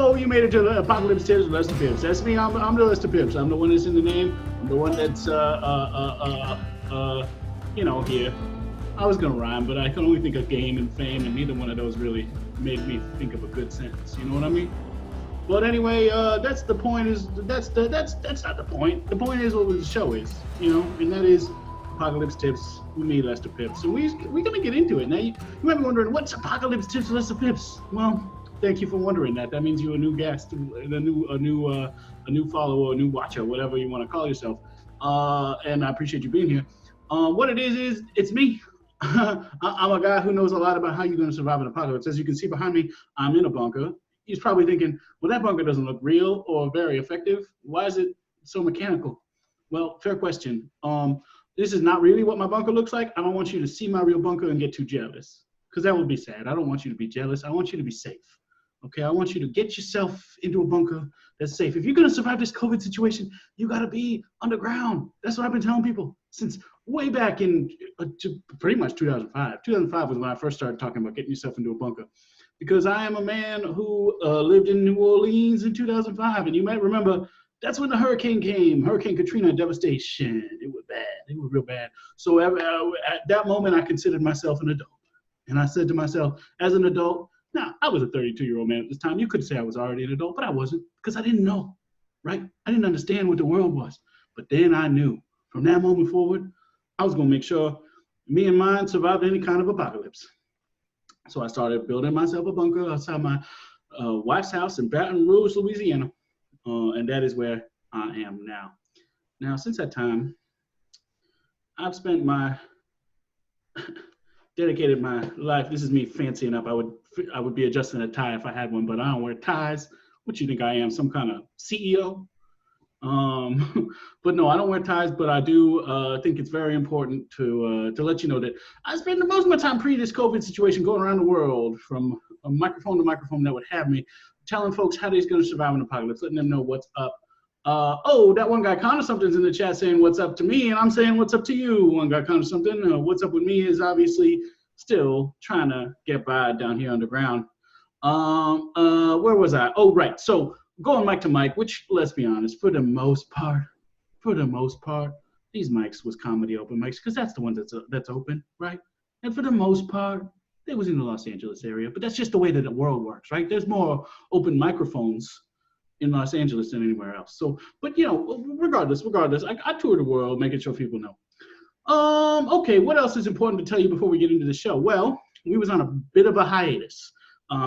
oh, you made it to the Apocalypse Tips with Lester Pipps. That's me. I'm the Lester Pipps. I'm the one that's in the name. I'm the one that's here. I was gonna rhyme, but I can only think of game and fame, and neither one of those really made me think of a good sentence. You know what I mean? But anyway, that's the point. That's not the point. The point is what the show is, and that is Apocalypse Tips with me, Lester Pipps. So we're gonna get into it now. You might be wondering, what's Apocalypse Tips with Lester Pipps? Well, thank you for wondering that. That means you're a new guest, a new follower, a new watcher, whatever you want to call yourself. And I appreciate you being here. What it is it's me. I'm a guy who knows a lot about how you're going to survive an apocalypse. As you can see behind me, I'm in a bunker. He's probably thinking, well, that bunker doesn't look real or very effective. Why is it so mechanical? Well, fair question. This is not really what my bunker looks like. I don't want you to see my real bunker and get too jealous, because that would be sad. I don't want you to be jealous. I want you to be safe. Okay, I want you to get yourself into a bunker that's safe. If you're going to survive this COVID situation, you got to be underground. That's what I've been telling people since way back in pretty much 2005. 2005 was when I first started talking about getting yourself into a bunker, because I am a man who lived in New Orleans in 2005. And you might remember that's when the hurricane came, Hurricane Katrina, devastation. It was bad. It was real bad. So at that moment, I considered myself an adult. And I said to myself, as an adult, now, I was a 32-year-old man at this time. You could say I was already an adult, but I wasn't, because I didn't know, right? I didn't understand what the world was. But then I knew. From that moment forward, I was going to make sure me and mine survived any kind of apocalypse. So I started building myself a bunker outside my wife's house in Baton Rouge, Louisiana. And that is where I am now. Now, since that time, I've spent dedicated my life. This is me fancying up. I would be adjusting a tie if I had one, but I don't wear ties. What you think I am, some kind of CEO? But no, I don't wear ties, but I do think it's very important to let you know that I spend most of my time pre this COVID situation going around the world from a microphone to microphone that would have me telling folks how they're going to survive an apocalypse, letting them know what's up. That one guy kind of something's in the chat saying what's up to me, and I'm saying what's up to you. One guy kind of something. What's up with me is obviously still trying to get by down here underground. Where was I? Oh, right. So going mic to mic, which, let's be honest, for the most part, these mics was comedy open mics, because that's the one that's open, right? And for the most part, they was in the Los Angeles area, but that's just the way that the world works, right? There's more open microphones in Los Angeles than anywhere else. So, but regardless, I tour the world, making sure people know. Okay, what else is important to tell you before we get into the show? Well, we was on a bit of a hiatus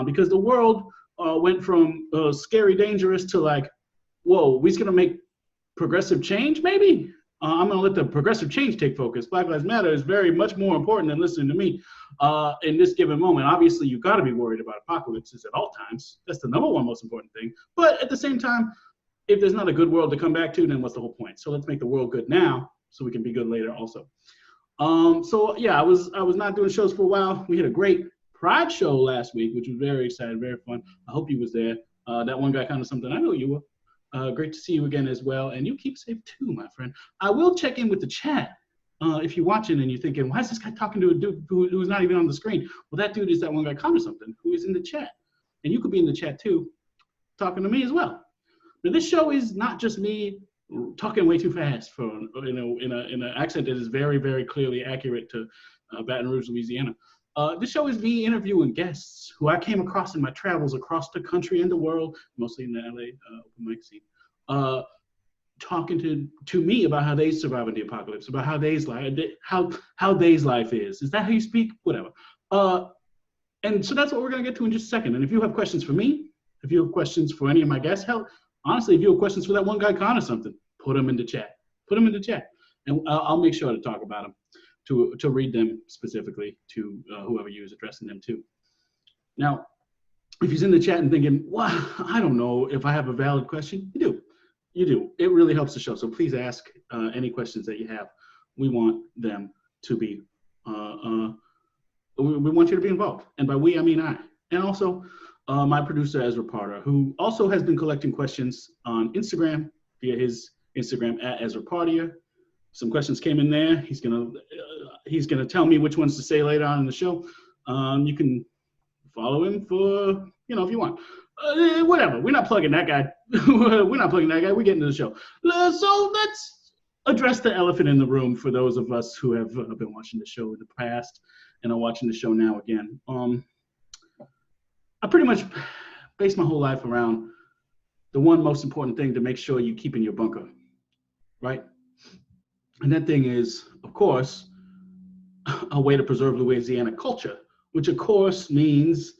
because the world went from scary, dangerous to like, whoa, we're gonna make progressive change, maybe? I'm gonna let the progressive change take focus. Black Lives Matter is very much more important than listening to me in this given moment. Obviously, you gotta be worried about apocalypses at all times. That's the number one most important thing. But at the same time, if there's not a good world to come back to, then what's the whole point? So let's make the world good now so we can be good later also. So yeah, I was not doing shows for a while. We had a great Pride show last week, which was very exciting, very fun. I hope you was there. That one guy kind of something. I know you were. Great to see you again as well. And you keep safe too, my friend. I will check in with the chat. If you're watching and you're thinking, why is this guy talking to a dude who's not even on the screen? Well, that dude is that one guy kind of something who is in the chat. And you could be in the chat too, talking to me as well. Now, this show is not just me talking way too fast for in an accent that is very, very clearly accurate to Baton Rouge, Louisiana. This show is me interviewing guests who I came across in my travels across the country and the world, mostly in the LA open mic scene, talking to me about how they survive in the apocalypse, about how they's life is. Is that how you speak? Whatever. And so that's what we're gonna get to in just a second. And if you have questions for me, if you have questions for any of my guests, hell, honestly, if you have questions for that one guy, Con or something, put them in the chat. Put them in the chat, and I'll make sure to talk about them, to read them specifically to whoever you is addressing them to. Now, if he's in the chat and thinking, well, I don't know if I have a valid question, you do. It really helps the show. So please ask any questions that you have. We want them to be, we want you to be involved. And by we, I mean I. And also my producer, Ezra Parter, who also has been collecting questions on Instagram via his Instagram at Ezra Partier. Some questions came in there. He's gonna tell me which ones to say later on in the show. You can follow him for, if you want. Whatever. We're not plugging that guy. We're not plugging that guy. We're getting to the show. So let's address the elephant in the room for those of us who have been watching the show in the past and are watching the show now again. I pretty much base my whole life around the one most important thing to make sure you keep in your bunker, right? And that thing is, of course, a way to preserve Louisiana culture, which of course means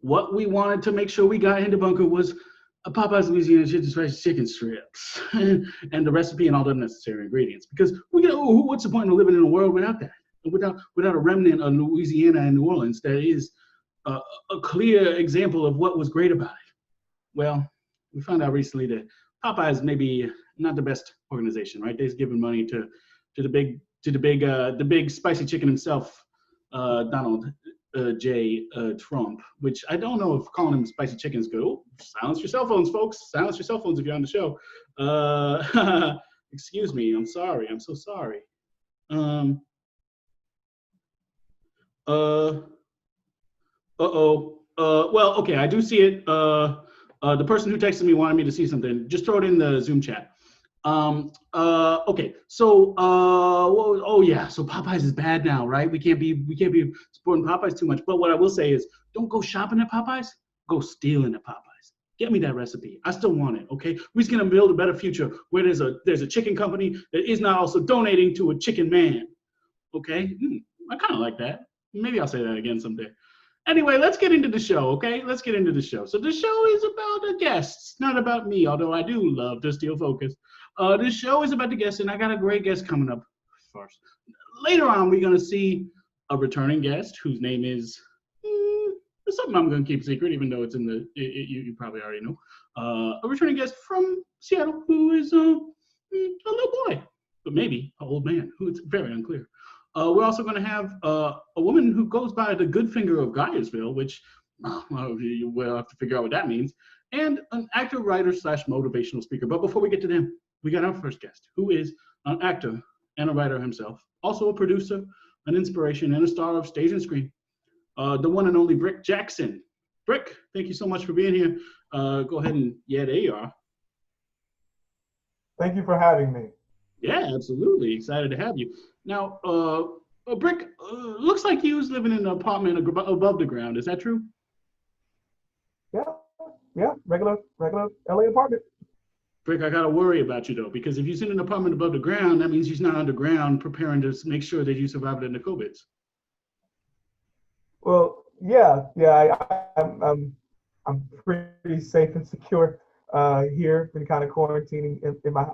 what we wanted to make sure we got in the bunker was a Popeye's Louisiana chicken strips and the recipe and all the necessary ingredients. Because what's the point of living in a world without that? Without a remnant of Louisiana and New Orleans that is a clear example of what was great about it. Well, we found out recently that Popeyes maybe not the best organization, right? They've given money to the big spicy chicken himself, Donald J. Trump, which I don't know if calling him spicy chicken is good. Oh, silence your cell phones, folks. Silence your cell phones if you're on the show. Excuse me. I'm sorry. I'm so sorry. Well, okay. I do see it. The person who texted me wanted me to see something. Just throw it in the Zoom chat. Okay. So, oh yeah. So Popeyes is bad now, right? We can't be supporting Popeyes too much. But what I will say is, don't go shopping at Popeyes. Go stealing at Popeyes. Get me that recipe. I still want it. Okay. We're just gonna build a better future where there's a chicken company that is not also donating to a chicken man. Okay. I kind of like that. Maybe I'll say that again someday. Anyway, let's get into the show, okay? Let's get into the show. So the show is about the guests, not about me, although I do love to steal focus. This show is about the guests, and I got a great guest coming up first. Later on, we're going to see a returning guest whose name is something I'm going to keep secret, even though it's in the, you probably already know. A returning guest from Seattle who is a little boy, but maybe an old man, who it's very unclear. We're also going to have a woman who goes by the Goodfinger of Gyersville, which we'll have to figure out what that means, and an actor, writer, / motivational speaker. But before we get to them, we got our first guest, who is an actor and a writer himself, also a producer, an inspiration, and a star of stage and screen, the one and only Brick Jackson. Brick, thank you so much for being here. Go ahead and, yeah, there you are. Thank you for having me. Yeah, absolutely. Excited to have you. Now, Brick, looks like you was living in an apartment above the ground. Is that true? Yeah, regular LA apartment. Brick, I gotta worry about you though, because if you're in an apartment above the ground, that means you're not underground preparing to make sure that you survived in the COVIDs. Well, I'm pretty safe and secure here. Been kind of quarantining in my.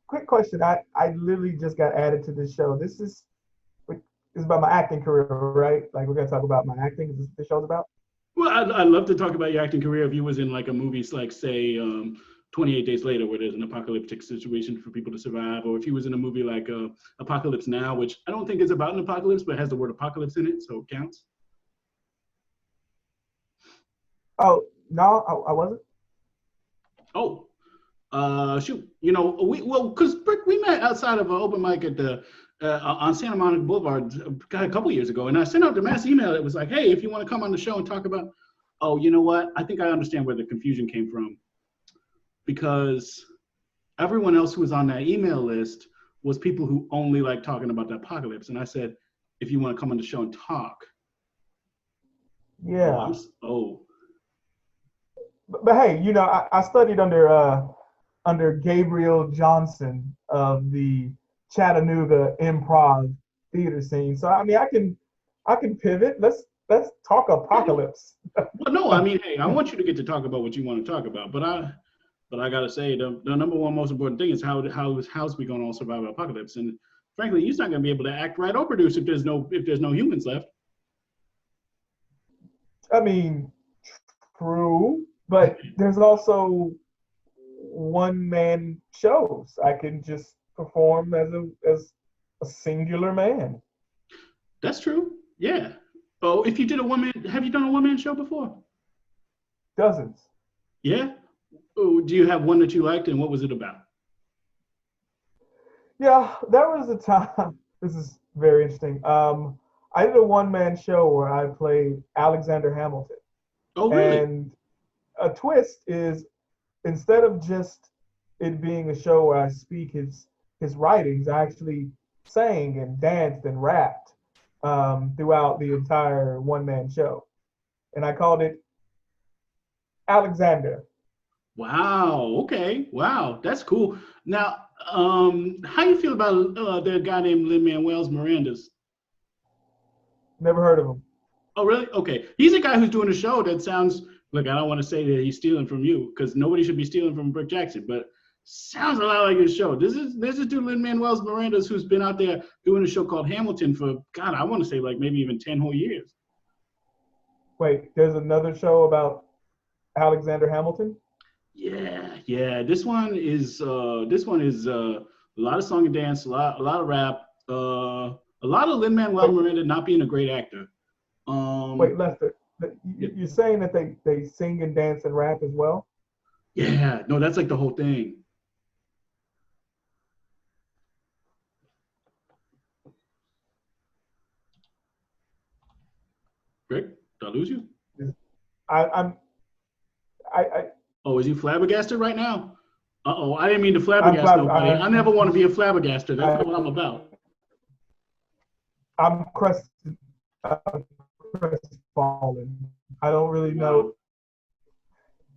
Quick question. I literally just got added to this show. This is about my acting career, right? Like, we're going to talk about my acting. Is this what the show's about? Well, I'd love to talk about your acting career if you was in like a movie like, say, 28 Days Later, where there's an apocalyptic situation for people to survive, or if you was in a movie like Apocalypse Now, which I don't think is about an apocalypse, but has the word apocalypse in it, so it counts. Oh, no, I wasn't. Oh. Shoot, because Brick, we met outside of an open mic at the on Santa Monica Boulevard a couple years ago, and I sent out the mass email that was like, hey, if you want to come on the show and talk about, oh, you know what? I think I understand where the confusion came from, because everyone else who was on that email list was people who only like talking about the apocalypse, and I said, if you want to come on the show and talk. Yeah. Oh. But hey, I studied under Gabriel Johnson of the Chattanooga improv theater scene. So I mean, I can pivot. Let's talk apocalypse. Well, no, I mean, hey, I want you to get to talk about what you want to talk about, but I gotta say the number one most important thing is how's we gonna all survive an apocalypse? And frankly, you're not gonna be able to act, right, or produce if there's no humans left. I mean, true, but there's also one-man shows. I can just perform as a singular man. That's true. Yeah. Oh, if you did have you done a one-man show before? Dozens. Yeah. Oh, do you have one that you liked, and what was it about? Yeah, there was a time. This is very interesting. I did a one-man show where I played Alexander Hamilton. Oh, really? And a twist is instead of just it being a show where I speak his writings, I actually sang and danced and rapped throughout the entire one-man show, and I called it Alexander. Wow. Okay. Wow. That's cool. Now, how you feel about that guy named Lin-Manuel's Mirandas? Never heard of him. Oh, really? Okay. He's a guy who's doing a show that sounds. Look, I don't want to say that he's stealing from you because nobody should be stealing from Brick Jackson, but sounds a lot like his show. There's this dude Lin-Manuel's Mirandas who's been out there doing a show called Hamilton for God, I want to say like maybe even 10 whole years. Wait, there's another show about Alexander Hamilton? Yeah. This one is a lot of song and dance, a lot of rap, a lot of Lin-Manuel Miranda not being a great actor. Wait, Lester, you're saying that they sing and dance and rap as well? Yeah, no, that's like the whole thing. Rick, did I lose you? I Oh, is he flabbergasted right now? Uh-oh, I didn't mean to flabbergast nobody. I never want to be a flabbergaster. That's not what I'm about. I'm crestfallen. I don't really know.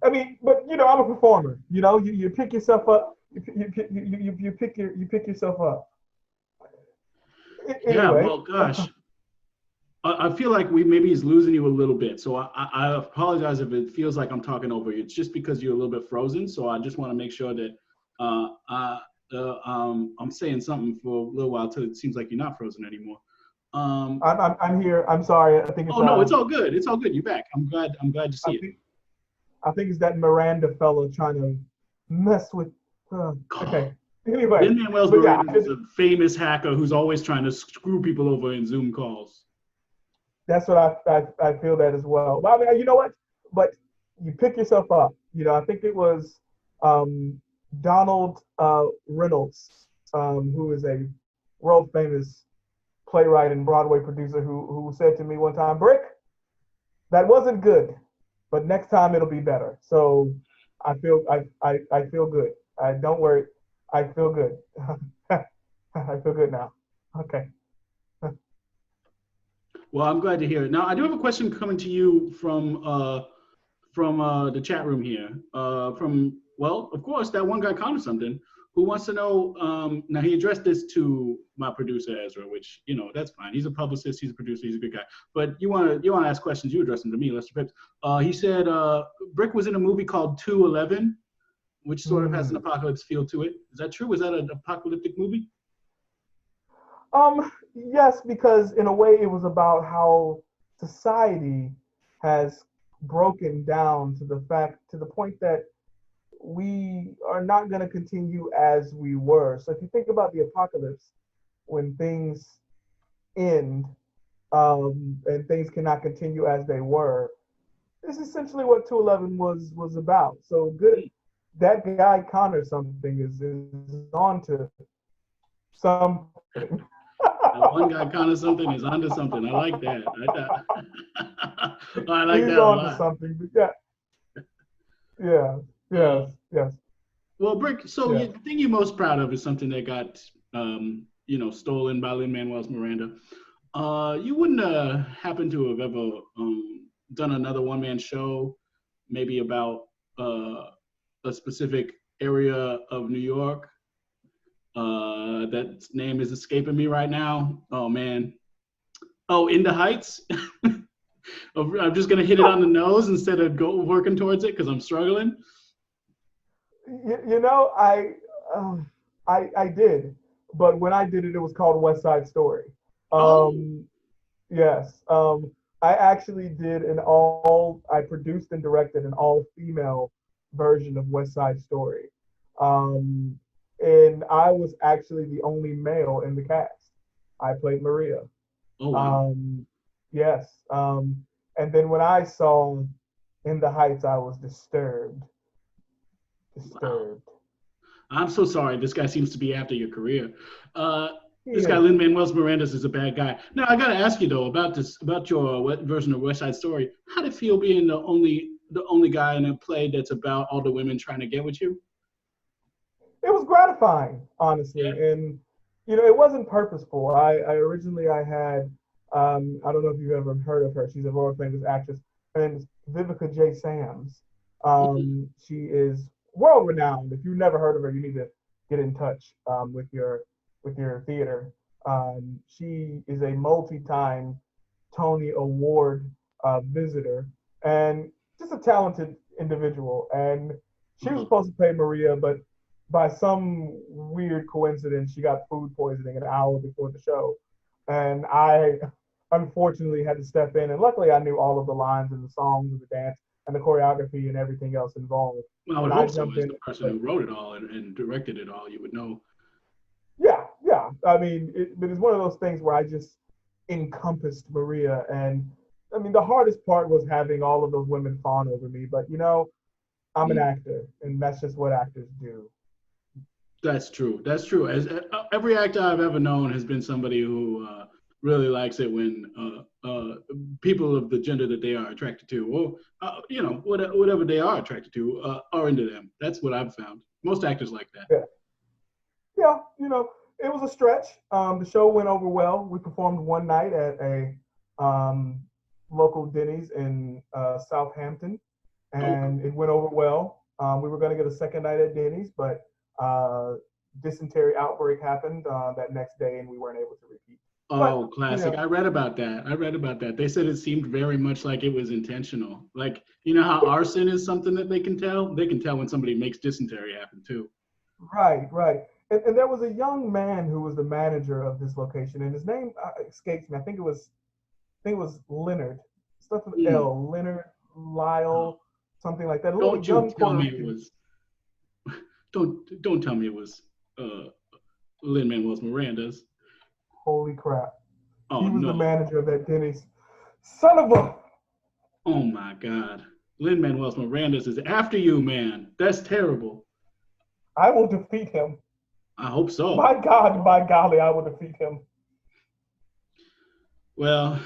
I mean, but I'm a performer. You pick yourself up. You pick yourself up. Anyway. Yeah, well, gosh. I feel like maybe he's losing you a little bit. So I apologize if it feels like I'm talking over you. It's just because you're a little bit frozen. So I just want to make sure that I'm saying something for a little while till it seems like you're not frozen anymore. I'm here. I'm sorry. I think it's. Oh no, it's all good. It's all good. You're back. I'm glad to see it. I think it's that Miranda fella trying to mess with. Okay. Anyway, Lin-Manuel Miranda is a famous hacker who's always trying to screw people over in Zoom calls. That's what I feel that as well. But I mean, you know what? But you pick yourself up. I think it was Donald Reynolds, who is a world famous playwright and Broadway producer, who said to me one time, "Brick, that wasn't good, but next time it'll be better." So I feel good. Don't worry, I feel good. I feel good now. Okay. Well, I'm glad to hear it. Now, I do have a question coming to you from the chat room here. Well, of course, that one guy Connor something who wants to know. Now, he addressed this to my producer Ezra, which that's fine. He's a publicist, he's a producer, he's a good guy. But you want to ask questions, you address them to me, Lester Pipps. He said Brick was in a movie called 211, which sort of has an apocalypse feel to it. Is that true? Was that an apocalyptic movie? Yes, because in a way it was about how society has broken down to the point that we are not going to continue as we were. So if you think about the apocalypse, when things end and things cannot continue as they were, this is essentially what 211 was about. So good, that guy Connor something is on to something. One guy Connor something is onto something. I like that. I like He's that a on lot. to something. Yes. Well, Brick, so the thing you're most proud of is something that got stolen by Lin-Manuel's Miranda. You wouldn't happen to have ever done another one-man show, maybe about a specific area of New York? That name is escaping me right now. Oh man. Oh, In the Heights. I'm just gonna hit it on the nose instead of working towards it because I'm struggling. I did, but when I did it, it was called West Side Story. Yes. I actually did I produced and directed an all-female version of West Side Story. And I was actually the only male in the cast. I played Maria. Oh, wow. Yes. And then when I saw In the Heights, I was disturbed. Wow. I'm so sorry. This guy seems to be after your career. This guy, Lin-Manuel Mirandas, is a bad guy. Now, I got to ask you, though, about your version of West Side Story. How did it feel being the only the only guy in a play that's about all the women trying to get with you? It was gratifying, honestly, Yeah. and it wasn't purposeful. I originally I had I don't know if you've ever heard of her. She's a world famous actress. Her name is Vivica J. Sams. Mhm. She is world renowned. If you've never heard of her, you need to get in touch with your theater. She is a multi-time Tony Award visitor and just a talented individual. And she was Uh-huh. supposed to play Maria, but by some weird coincidence, she got food poisoning an hour before the show. And I unfortunately had to step in. And luckily, I knew all of the lines and the songs and the dance and the choreography and everything else involved. Well, I would And I hope so. jumped As in the and person played. who wrote it all and directed it all, you would know. Yeah, yeah. I mean, but it's one of those things where I just encompassed Maria. And I mean, the hardest part was having all of those women fawn over me. But, I'm an Mm. actor, and that's just what actors do. That's true. That's true. As every actor I've ever known has been somebody who really likes it when people of the gender that they are attracted to, or whatever they are attracted to, are into them. That's what I've found. Most actors like that. Yeah. Yeah, it was a stretch. The show went over well. We performed one night at a um, local Denny's in Southampton, Oh, and it went over well. We were going to get a second night at Denny's, but dysentery outbreak happened that next day, and we weren't able to repeat. But oh, classic. I read about that. I read about that. They said it seemed very much like it was intentional. Like, you know how arson is something that they can tell? They can tell when somebody makes dysentery happen too. right, right. And there was a young man who was the manager of this location, and his name escapes me. I think it was Leonard, stuff with Mm. L, Leonard Oh, Lyle, something like that. A little don't you young tell Puerto me it Rican. was don't tell me it was uh Lin Manuel's Mirandas. Holy crap! Oh He was the no. manager of that Denny's. Son of a! Oh my God. Lin Manuel's Mirandas is after you, man. That's terrible. I will defeat him. I hope so. My God, by golly, I will defeat him. Well,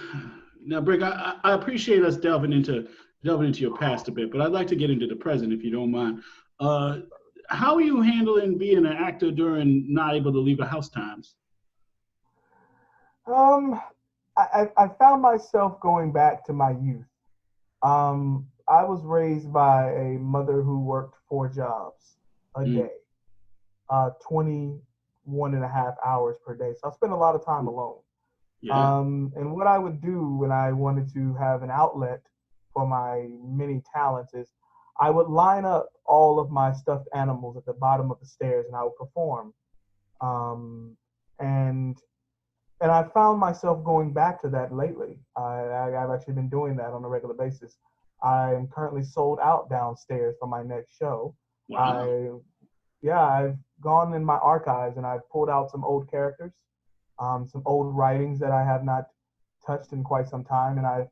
now, Brick, I appreciate us delving into your past a bit, but I'd like to get into the present if you don't mind. Uh, how are you handling being an actor during not able to leave the house times? Um, I found myself going back to my youth. I was raised by a mother who worked 4 jobs a Mm, day, 21 and a half hours per day. So I spent a lot of time alone. yeah. And what I would do when I wanted to have an outlet for my many talents is I would line up all of my stuffed animals at the bottom of the stairs and I would perform. Um, and and I found myself going back to that lately. I've actually been doing that on a regular basis. I am currently sold out downstairs for my next show. Wow. I Yeah, I've gone in my archives and I've pulled out some old characters, some old writings that I have not touched in quite some time, and I've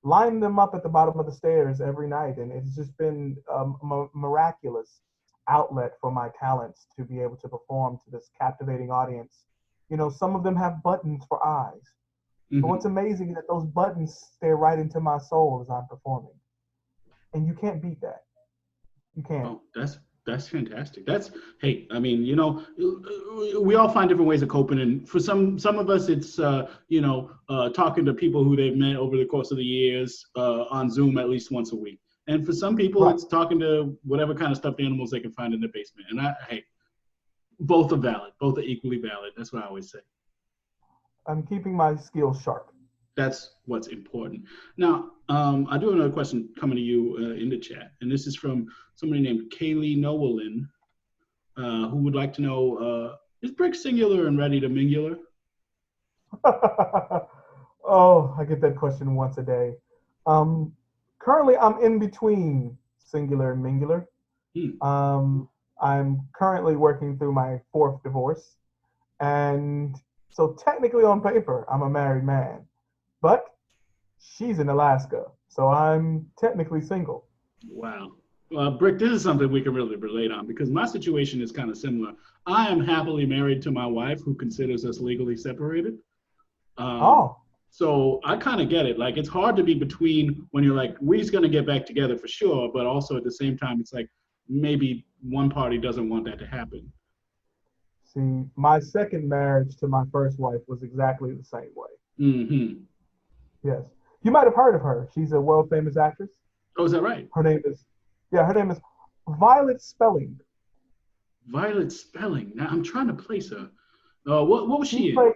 lined them up at the bottom of the stairs every night, and it's just been a miraculous outlet for my talents to be able to perform to this captivating audience. Some of them have buttons for eyes, but what's Hmm. amazing is that those buttons stare right into my soul as I'm performing, and you can't beat that. You can't. Oh, that's fantastic. That's hey, I mean, we all find different ways of coping, and for some of us, it's talking to people who they've met over the course of the years on Zoom at least once a week, and for some people, Right. it's talking to whatever kind of stuffed animals they can find in their basement. And hey, both are valid. Both are equally valid. That's what I always say. I'm keeping my skills sharp. That's what's important. Now, I do have another question coming to you in the chat, and this is from somebody named Cailey Noelin, who would like to know, is Brick singular and ready to mingular? Oh, I get that question once a day. Um, Currently, I'm in between singular and mingular. Hmm. Um, I'm currently working through my fourth divorce. And so, technically, on paper, I'm a married man, but she's in Alaska. So, I'm technically single. Wow. Brick, this is something we can really relate on because my situation is kind of similar. I am happily married to my wife who considers us legally separated. Um, Oh. So I kind of get it. Like, it's hard to be between when you're like, we're going to get back together for sure, but also at the same time, it's like maybe one party doesn't want that to happen. See, my second marriage to my first wife was exactly the same way. Mm-hmm. Yes. You might have heard of her. She's a world famous actress. Oh, is that right? Her name is, yeah, her name is Violet Spelling. Violet Spelling. Now I'm trying to place her. What was she in?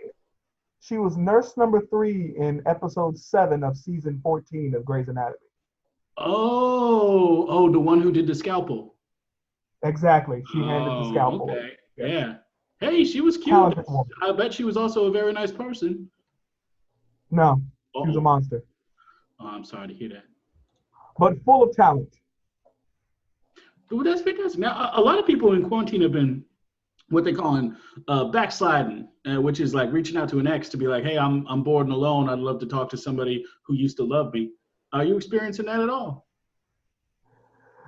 She was nurse number 3 in episode 7 of season 14 of Grey's Anatomy. Oh, the one who did the scalpel. Exactly. She handed the scalpel. Okay. Yeah. Hey, she was cute. I bet she was also a very nice person. No, she was a monster. Oh, I'm sorry to hear that. But full of talent. Well, that's fantastic. Now, a lot of people in quarantine have been what they call backsliding, which is like reaching out to an ex to be like, hey, I'm bored and alone. I'd love to talk to somebody who used to love me. Are you experiencing that at all?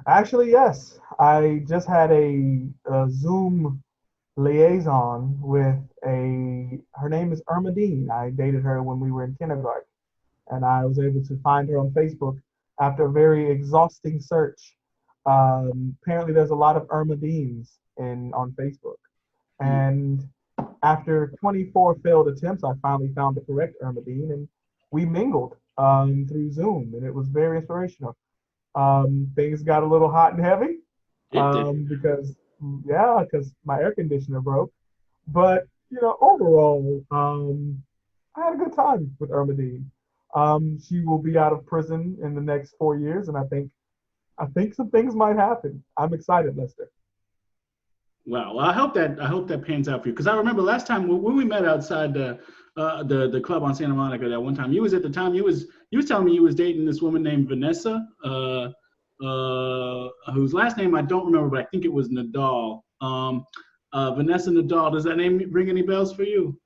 Actually, yes. I just had a Zoom liaison with her name is Irma Dean. I dated her when we were in kindergarten, and I was able to find her on Facebook after a very exhausting search. Apparently there's a lot of Irma Deans on Facebook, and after 24 failed attempts, I finally found the correct Irma Dean, and we mingled through Zoom, and it was very inspirational. Things got a little hot and heavy because my air conditioner broke. But overall, I had a good time with Irma Dean. She will be out of prison in the next 4 years, and I think some things might happen. I'm excited, Lester. Wow. Well, I hope that pans out for you. Because I remember last time when we met outside the club on Santa Monica that one time, you was telling me you was dating this woman named Vanessa, whose last name I don't remember, but I think it was Nadal. Vanessa Nadal. Does that name ring any bells for you?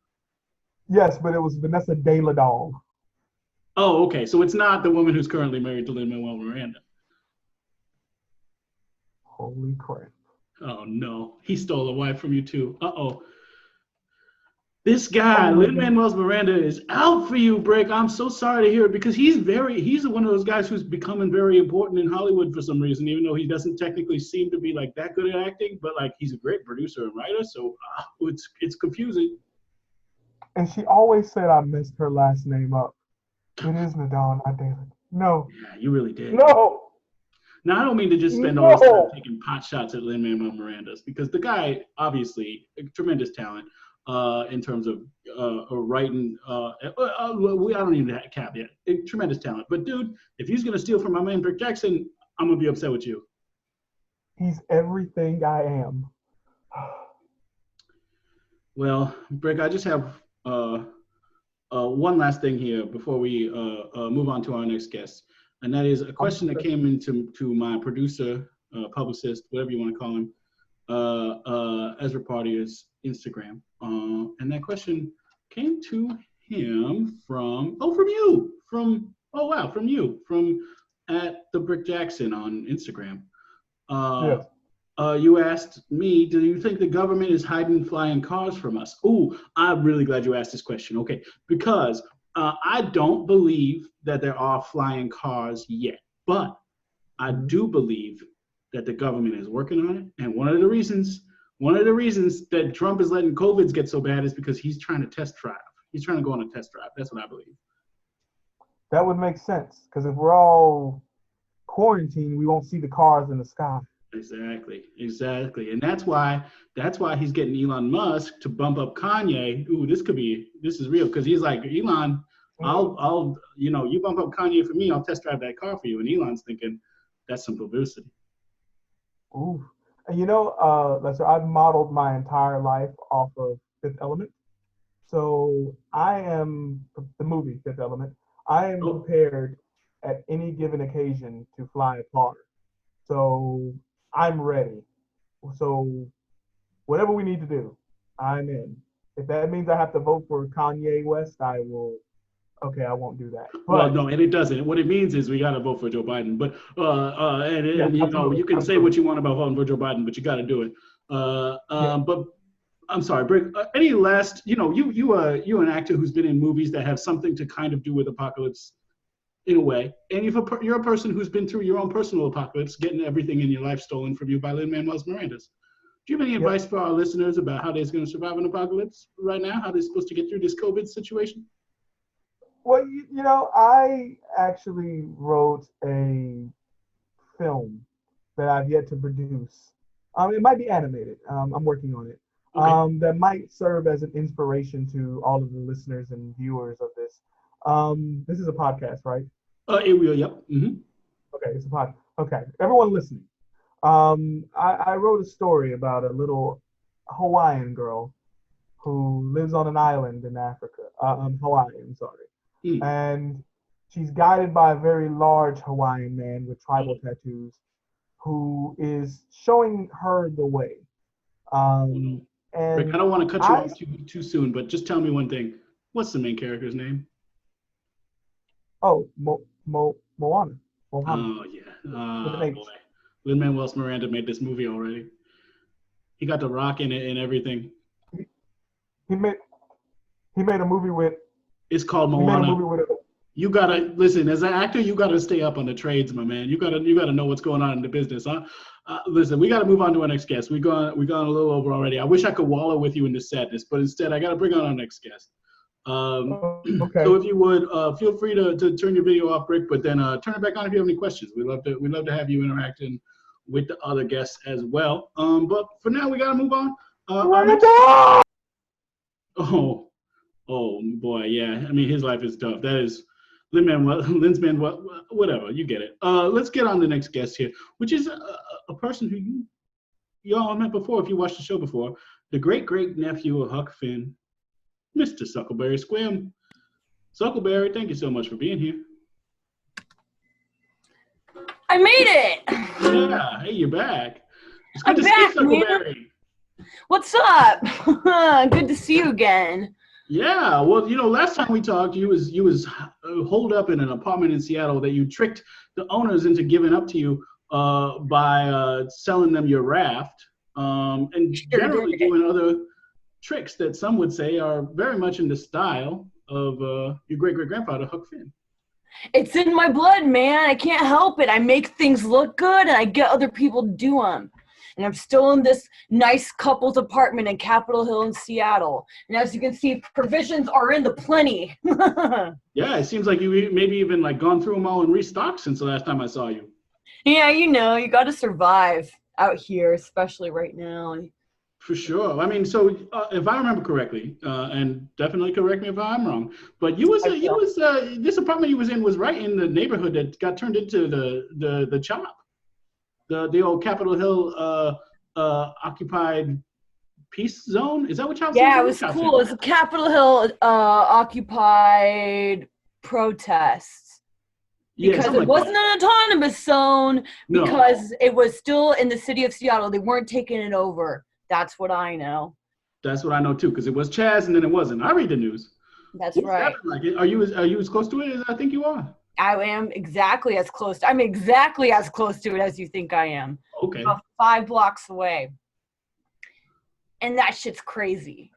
Yes, but it was Vanessa De La Doll. Oh, okay. So it's not the woman who's currently married to Lin-Manuel Miranda. Holy crap. Oh, no. He stole a wife from you, too. Uh-oh. This guy, Lin-Manuel Miranda, is out for you, Brick. I'm so sorry to hear it because he's one of those guys who's becoming very important in Hollywood for some reason, even though he doesn't technically seem to be like that good at acting, but like he's a great producer and writer, so it's confusing. And she always said I messed her last name up. It is Nadal, not David. No. Yeah, you really did. No. Now, I don't mean to just spend all this time taking pot shots at Lin-Manuel Mirandas because the guy, obviously, tremendous talent in terms of writing. I don't even have a caveat. Tremendous talent. But, dude, if he's going to steal from my man, Brick Jackson, I'm going to be upset with you. He's everything I am. Well, Brick, I just have one last thing here before we move on to our next guest. And that is a question that came into my producer, publicist, whatever you want to call him, Ezra Partier's Instagram. And that question came to him from you, from at the Brick Jackson on Instagram. Yes. You asked me, do you think the government is hiding flying cars from us? Ooh, I'm really glad you asked this question. Okay, because I don't believe that there are flying cars yet, but I do believe that the government is working on it. And one of the reasons that Trump is letting COVIDs get so bad is because he's trying to test drive. He's trying to go on a test drive. That's what I believe. That would make sense, because if we're all quarantined, we won't see the cars in the sky. Exactly. And that's why he's getting Elon Musk to bump up Kanye. Ooh, this is real, because he's like, Elon, I'll you bump up Kanye for me, I'll test drive that car for you. And Elon's thinking that's some publicity. Ooh. And Lester, I've modeled my entire life off of Fifth Element. So I am the movie Fifth Element. I am prepared at any given occasion to fly a car. So I'm ready. So whatever we need to do, I'm in. If that means I have to vote for Kanye West, I will. Okay, I won't do that. But, well, no, and it doesn't. What it means is we got to vote for Joe Biden. But you can say what you want about voting for Joe Biden, but you got to do it. But I'm sorry, Brick. Any last, you're an actor who's been in movies that have something to kind of do with apocalypse in a way, and you're a person who's been through your own personal apocalypse, getting everything in your life stolen from you by Manuels Mirandas. Do you have any Yep. advice for our listeners about how they're going to survive an apocalypse right now? How they're supposed to get through this COVID situation? Well, I actually wrote a film that I've yet to produce. It might be animated. I'm working on it. Okay. That might serve as an inspiration to all of the listeners and viewers of this. This is a podcast, right? It will. Yep. Mm-hmm. Okay, it's a podcast. Okay, everyone listening. I wrote a story about a little Hawaiian girl who lives on an island in Africa. Hawaii, I'm sorry. Mm. And she's guided by a very large Hawaiian man with tribal tattoos who is showing her the way. Rick, And I don't want to cut you off too soon, but just tell me one thing. What's the main character's name? Moana. Mohana. Oh, yeah. With an H. Boy. Lin-Manuel Miranda made this movie already. He got The Rock in it and everything. He made a movie with. It's called He made a Moana. movie with. You gotta listen. As an actor, you gotta stay up on the trades, my man. You gotta know what's going on in the business, huh? Listen, we gotta move on to our next guest. We gone a little over already. I wish I could wallow with you in this sadness, but instead, I gotta bring on our next guest. Okay. So if you would, feel free to turn your video off, Rick, but then turn it back on if you have any questions. We'd love to have you interacting with the other guests as well. But for now, we gotta move on. Our next- oh boy, yeah. I mean, his life is tough. That is Lin-Manuel, whatever. You get it. Let's get on the next guest here, which is a person who you all met before if you watched the show before. The great nephew of Huck Finn, Mr. Suckleberry Squim. Suckleberry, thank you so much for being here. I made it! Yeah, hey, you're back. It's good I'm to back, see Suckleberry. What's up? Good to see you again. Yeah, well, last time we talked, you was holed up in an apartment in Seattle that you tricked the owners into giving up to you by selling them your raft and generally doing other tricks that some would say are very much in the style of your great-great-grandfather, Huck Finn. It's in my blood, man. I can't help it. I make things look good, and I get other people to do them. And I'm still in this nice couple's apartment in Capitol Hill in Seattle. And as you can see, provisions are in the plenty. Yeah, it seems like you maybe even gone through them all and restocked since the last time I saw you. Yeah, you got to survive out here, especially right now. For sure. I mean, so if I remember correctly, and definitely correct me if I'm wrong, but this apartment you was in was right in the neighborhood that got turned into the CHOP, the old Capitol Hill occupied peace zone. Is that what y'all? Yeah, it was cool. It was a Capitol Hill occupied protests. Because it wasn't an autonomous zone, because it was still in the city of Seattle. They weren't taking it over. That's what I know. That's what I know too, because it was Chaz and then it wasn't. I read the news. That's right. Like it? Are you as close to it as I think you are? I am exactly as close. I'm exactly as close to it as you think I am. Okay. About 5 blocks away. And that shit's crazy.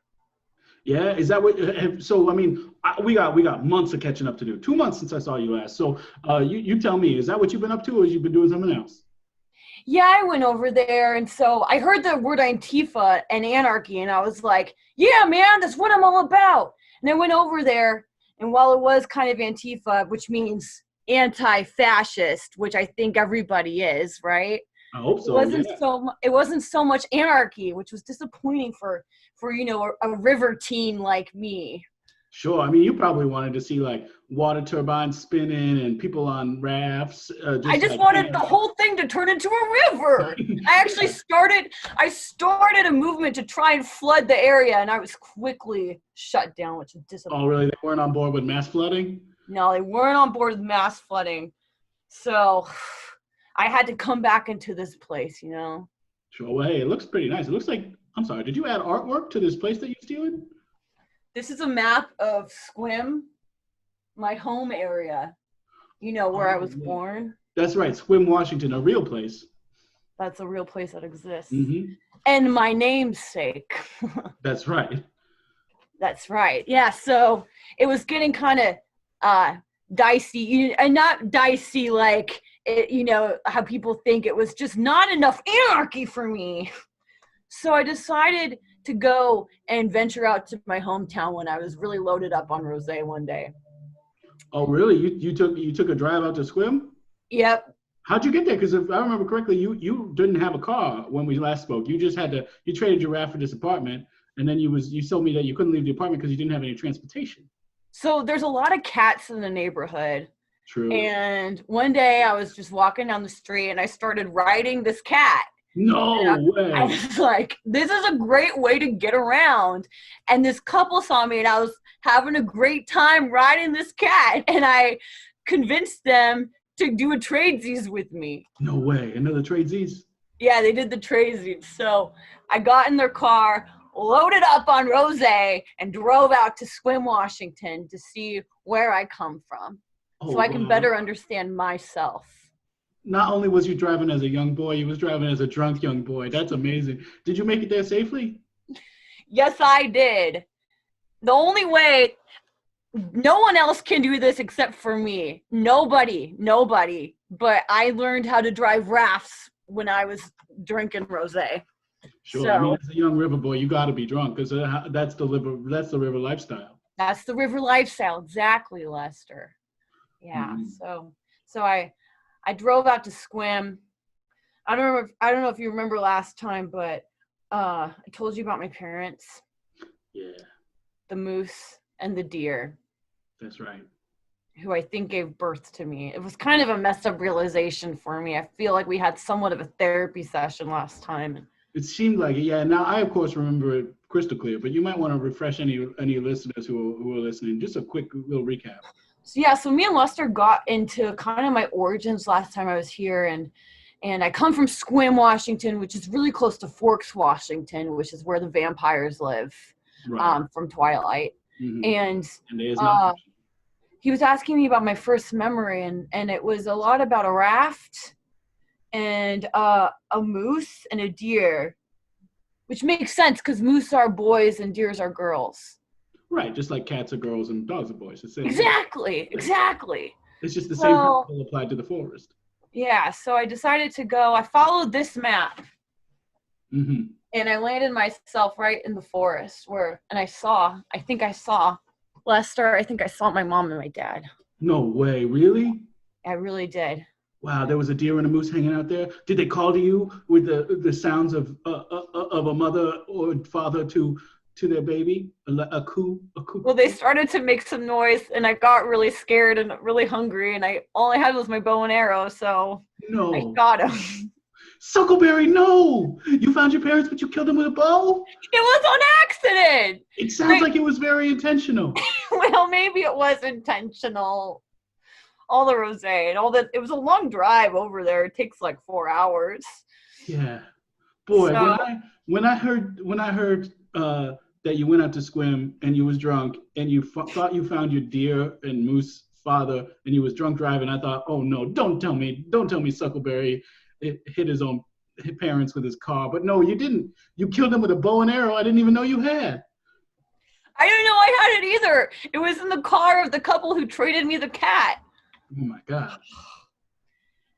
Yeah, is that what? So I mean, we got months of catching up to do. 2 months since I saw you last. So you tell me, is that what you've been up to, or have you been doing something else? Yeah, I went over there, and so I heard the word Antifa and anarchy, and I was like, yeah, man, that's what I'm all about. And I went over there, and while it was kind of Antifa, which means anti-fascist, which I think everybody is, right? I hope so. It wasn't so much anarchy, which was disappointing for a river teen like me. Sure. I mean, you probably wanted to see water turbines spinning and people on rafts. I just wanted the whole thing to turn into a river. I actually started a movement to try and flood the area, and I was quickly shut down, which was disappointing. Oh, really? They weren't on board with mass flooding? No, they weren't on board with mass flooding. So I had to come back into this place, Sure. Well, hey, it looks pretty nice. It looks like, I'm sorry, did you add artwork to this place that you're stealing? This is a map of Squim, my home area. Where I was born. That's right, Squim, Washington, a real place. That's a real place that exists. Mm-hmm. and my namesake. That's right. That's right. Yeah, so it was getting kind of dicey, and not dicey like it, how people think. It was just not enough anarchy for me. So I decided to go and venture out to my hometown when I was really loaded up on rosé one day. Oh, really? You took a drive out to Squim? Yep. How'd you get there? Because if I remember correctly, you didn't have a car when we last spoke. You just you traded your raft for this apartment, and then you told me that you couldn't leave the apartment because you didn't have any transportation. So there's a lot of cats in the neighborhood. True. And one day I was just walking down the street and I started riding this cat. No way. I was like, this is a great way to get around. And this couple saw me and I was having a great time riding this cat. And I convinced them to do a tradesies with me. No way. Another tradesies? Yeah, they did the tradesies. So I got in their car, loaded up on rosé, and drove out to Squim, Washington to see where I come from. So I can better understand myself. Not only was you driving as a young boy, you was driving as a drunk young boy. That's amazing. Did you make it there safely? Yes, I did. The only way, no one else can do this except for me. Nobody. But I learned how to drive rafts when I was drinking rosé. Sure. So, I mean, as a young river boy, you got to be drunk because that's the river lifestyle. That's the river lifestyle, exactly, Lester. Yeah. Mm-hmm. So I drove out to Squim. I don't know if you remember last time, but I told you about my parents. Yeah. The moose and the deer. That's right. Who I think gave birth to me. It was kind of a messed up realization for me. I feel like we had somewhat of a therapy session last time. It seemed like it, yeah. Now I of course remember it crystal clear, but you might want to refresh any listeners who are listening. Just a quick little recap. So yeah, so me and Lester got into kind of my origins last time I was here, and I come from Squim, Washington, which is really close to Forks, Washington, which is where the vampires live, right. From Twilight. Mm-hmm. And he was asking me about my first memory, and it was a lot about a raft and a moose and a deer, which makes sense because moose are boys and deers are girls. Right, just like cats are girls and dogs are boys. Exactly. It's just the same principle applied to the forest. Yeah, so I decided to go. I followed this map, and I landed myself right in the forest I think I saw Lester. I think I saw my mom and my dad. No way, really? I really did. Wow, there was a deer and a moose hanging out there. Did they call to you with the sounds of a mother or father to their baby, a coo? Well, they started to make some noise, and I got really scared and really hungry, and all I had was my bow and arrow, so no. I got him. Suckleberry, no! You found your parents, but you killed them with a bow? It was on accident! It sounds like it was very intentional. Well, maybe it was intentional. All the rosé and all that. It was a long drive over there. It takes like 4 hours. Yeah. Boy, so, when I heard that you went out to Squim and you was drunk and you thought you found your deer and moose father and you was drunk driving, I thought, oh no, don't tell me Suckleberry hit his own parents with his car. But no, you didn't. You killed him with a bow and arrow I didn't even know you had. I didn't know I had it either. It was in the car of the couple who traded me the cat. Oh my gosh.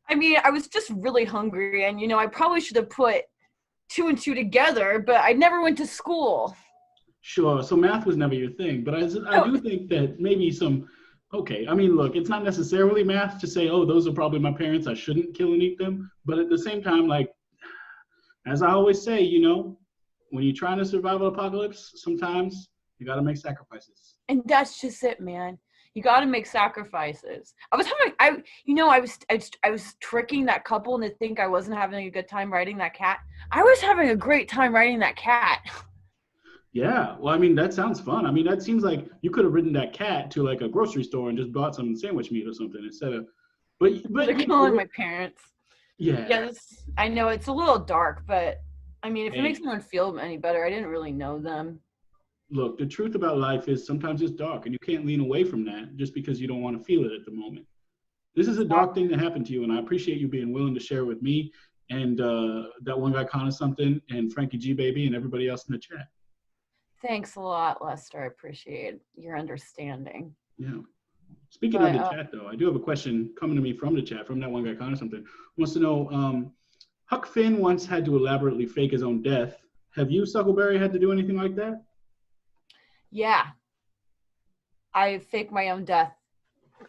I mean, I was just really hungry, and I probably should have put 2 and 2 together, but I never went to school. Sure. So math was never your thing, but I do think that maybe okay. I mean, look, it's not necessarily math to say, oh, those are probably my parents. I shouldn't kill and eat them. But at the same time, like, as I always say, when you're trying to survive an apocalypse, sometimes you got to make sacrifices. And that's just it, man. You got to make sacrifices. I was tricking that couple to think I wasn't having a good time riding that cat. I was having a great time riding that cat. Yeah, well, I mean, that sounds fun. I mean, that seems like you could have ridden that cat to like a grocery store and just bought some sandwich meat or something instead of. But they're killing my parents. Yeah. Yes, I know it's a little dark, but I mean, if it makes anyone feel any better, I didn't really know them. Look, the truth about life is sometimes it's dark, and you can't lean away from that just because you don't want to feel it at the moment. This is a dark thing that happened to you, and I appreciate you being willing to share with me and that one guy Connor something, and Frankie G Baby, and everybody else in the chat. Thanks a lot, Lester. I appreciate your understanding. Yeah. Speaking of the chat, though, I do have a question coming to me from the chat, from that one guy Connor something. Wants to know, Huck Finn once had to elaborately fake his own death. Have you, Suckleberry, had to do anything like that? Yeah. I faked my own death.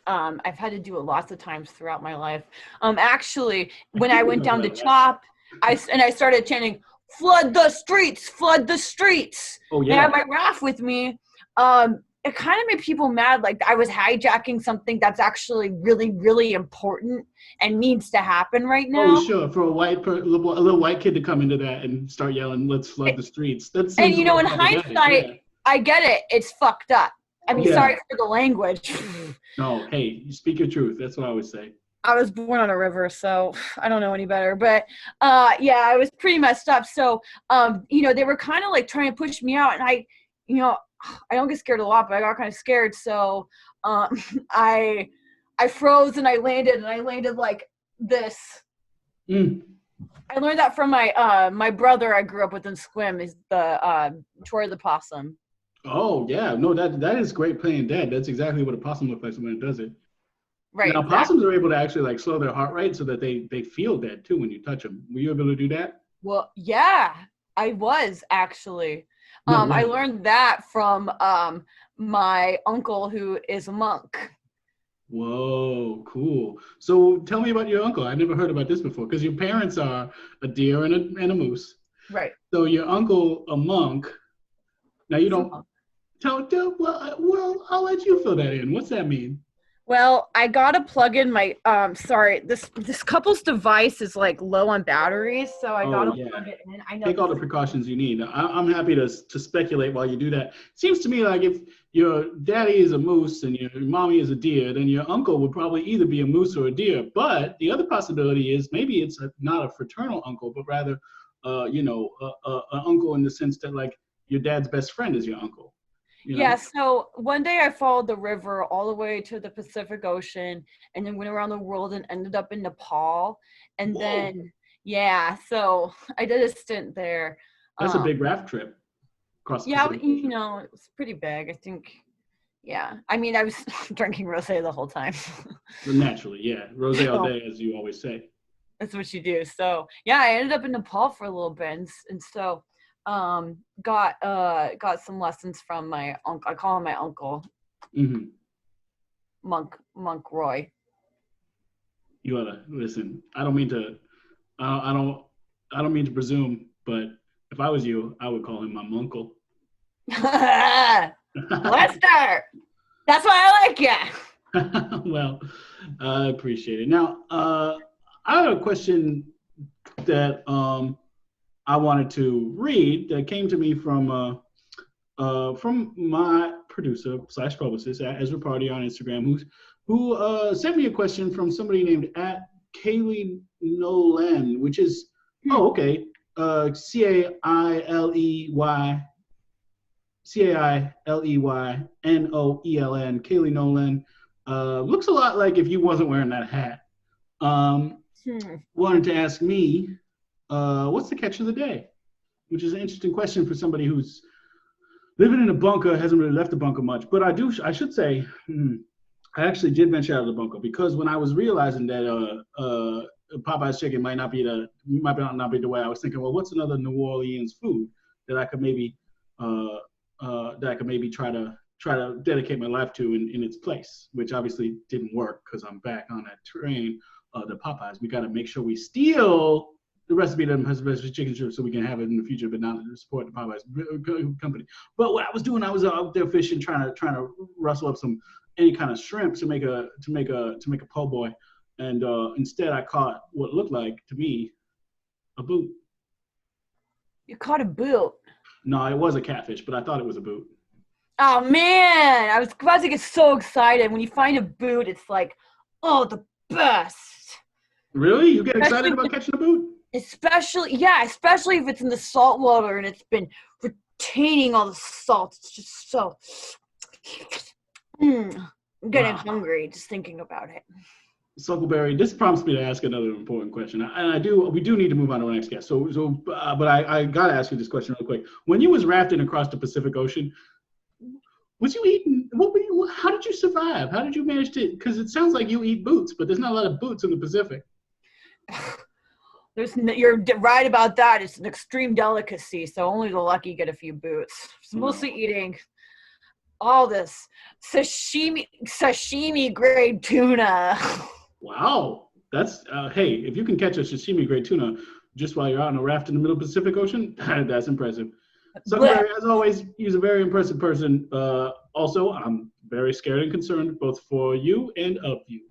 I've had to do it lots of times throughout my life. Actually, when I went down to chop, I started chanting, "Flood the streets, flood the streets." Oh, yeah. And I had my raft with me. It kind of made people mad, like I was hijacking something that's actually really, really important and needs to happen right now. Oh, sure. For a little white kid to come into that and start yelling, "Let's flood the streets." That seems. And you know, in hindsight, I get it. It's fucked up. I mean, sorry for the language. No, hey, you speak your truth. That's what I always say. I was born on a river, so I don't know any better. But yeah, I was pretty messed up. So you know, they were kind of like trying to push me out, and I don't get scared a lot, but I got kind of scared. So I froze and I landed like this. I learned that from my brother I grew up with in Squim, is the Troy the possum. Oh yeah, no, that is great playing dead. That's exactly what a possum looks like when it does it. Right. Now possums are able to actually like slow their heart rate so that they feel dead too when you touch them. Were you able to do that? Well, yeah, I was actually. I learned that from my uncle who is a monk. Whoa, cool. So tell me about your uncle. I never heard about this before, because your parents are a deer and a moose. Right. So your uncle, a monk. Now you don't well, I'll let you fill that in. What's that mean? Well, I gotta plug in my this couple's device is like low on batteries, so I gotta plug it in. I know. Take all the precautions you need. I'm happy to speculate while you do that. Seems to me like if your daddy is a moose and your mommy is a deer, then your uncle would probably either be a moose or a deer. But the other possibility is maybe it's not a fraternal uncle, but rather, an uncle in the sense that like your dad's best friend is your uncle. You know? Yeah, so one day I followed the river all the way to the Pacific Ocean and then went around the world and ended up in Nepal. And then, so I did a stint there. That's a big raft trip across the Pacific Ocean. You know, it's pretty big. I think, I mean, I was drinking rosé the whole time. Naturally, yeah. Rosé all day, as you always say. That's what you do. So, I ended up in Nepal for a little bit. And so got some lessons from my uncle. I call him my uncle. Mm-hmm. Monk Roy. You oughta listen. I don't mean to presume, but if I was you, I would call him my munkle. Lester, that's why I like you. Well, I appreciate it. Now, I have a question that I wanted to read that came to me from my producer / publicist at Ezra Party on Instagram, who sent me a question from somebody named at Cailey Nolan, which is Cailey Noeln. Cailey Nolan looks a lot like if you wasn't wearing that hat. Wanted to ask me, what's the catch of the day? Which is an interesting question for somebody who's living in a bunker, hasn't really left the bunker much. But I should say, I actually did venture out of the bunker, because when I was realizing that Popeye's chicken might not be the way, I was thinking, well, what's another New Orleans food that I could maybe try to dedicate my life to in its place, which obviously didn't work because I'm back on that train. The Popeyes, we got to make sure we steal the recipe of the chicken strips so we can have it in the future, but not support the Popeyes company. But what I was doing, I was out there fishing, trying to rustle up any kind of shrimp to make a po' boy, and instead I caught what looked like to me a boot. You caught a boot? No, it was a catfish, but I thought it was a boot. Oh man, I was about to get so excited. When you find a boot, it's like, oh, the best. Really? You get excited about catching a boot? Especially if it's in the salt water and it's been retaining all the salt. It's just so. I'm getting hungry just thinking about it. Suckleberry, this prompts me to ask another important question, and we do need to move on to our next guest. But I gotta ask you this question real quick. When you was rafting across the Pacific Ocean, was you eating? How did you survive? How did you manage to? Because it sounds like you eat boots, but there's not a lot of boots in the Pacific. You're right about that. It's an extreme delicacy, so only the lucky get a few boots. It's mostly eating all this sashimi grade tuna. Wow, that's hey, if you can catch a sashimi grade tuna just while you're out on a raft in the middle of the Pacific Ocean, that's impressive. So, as always, he's a very impressive person. Also, I'm very scared and concerned both for you and of you.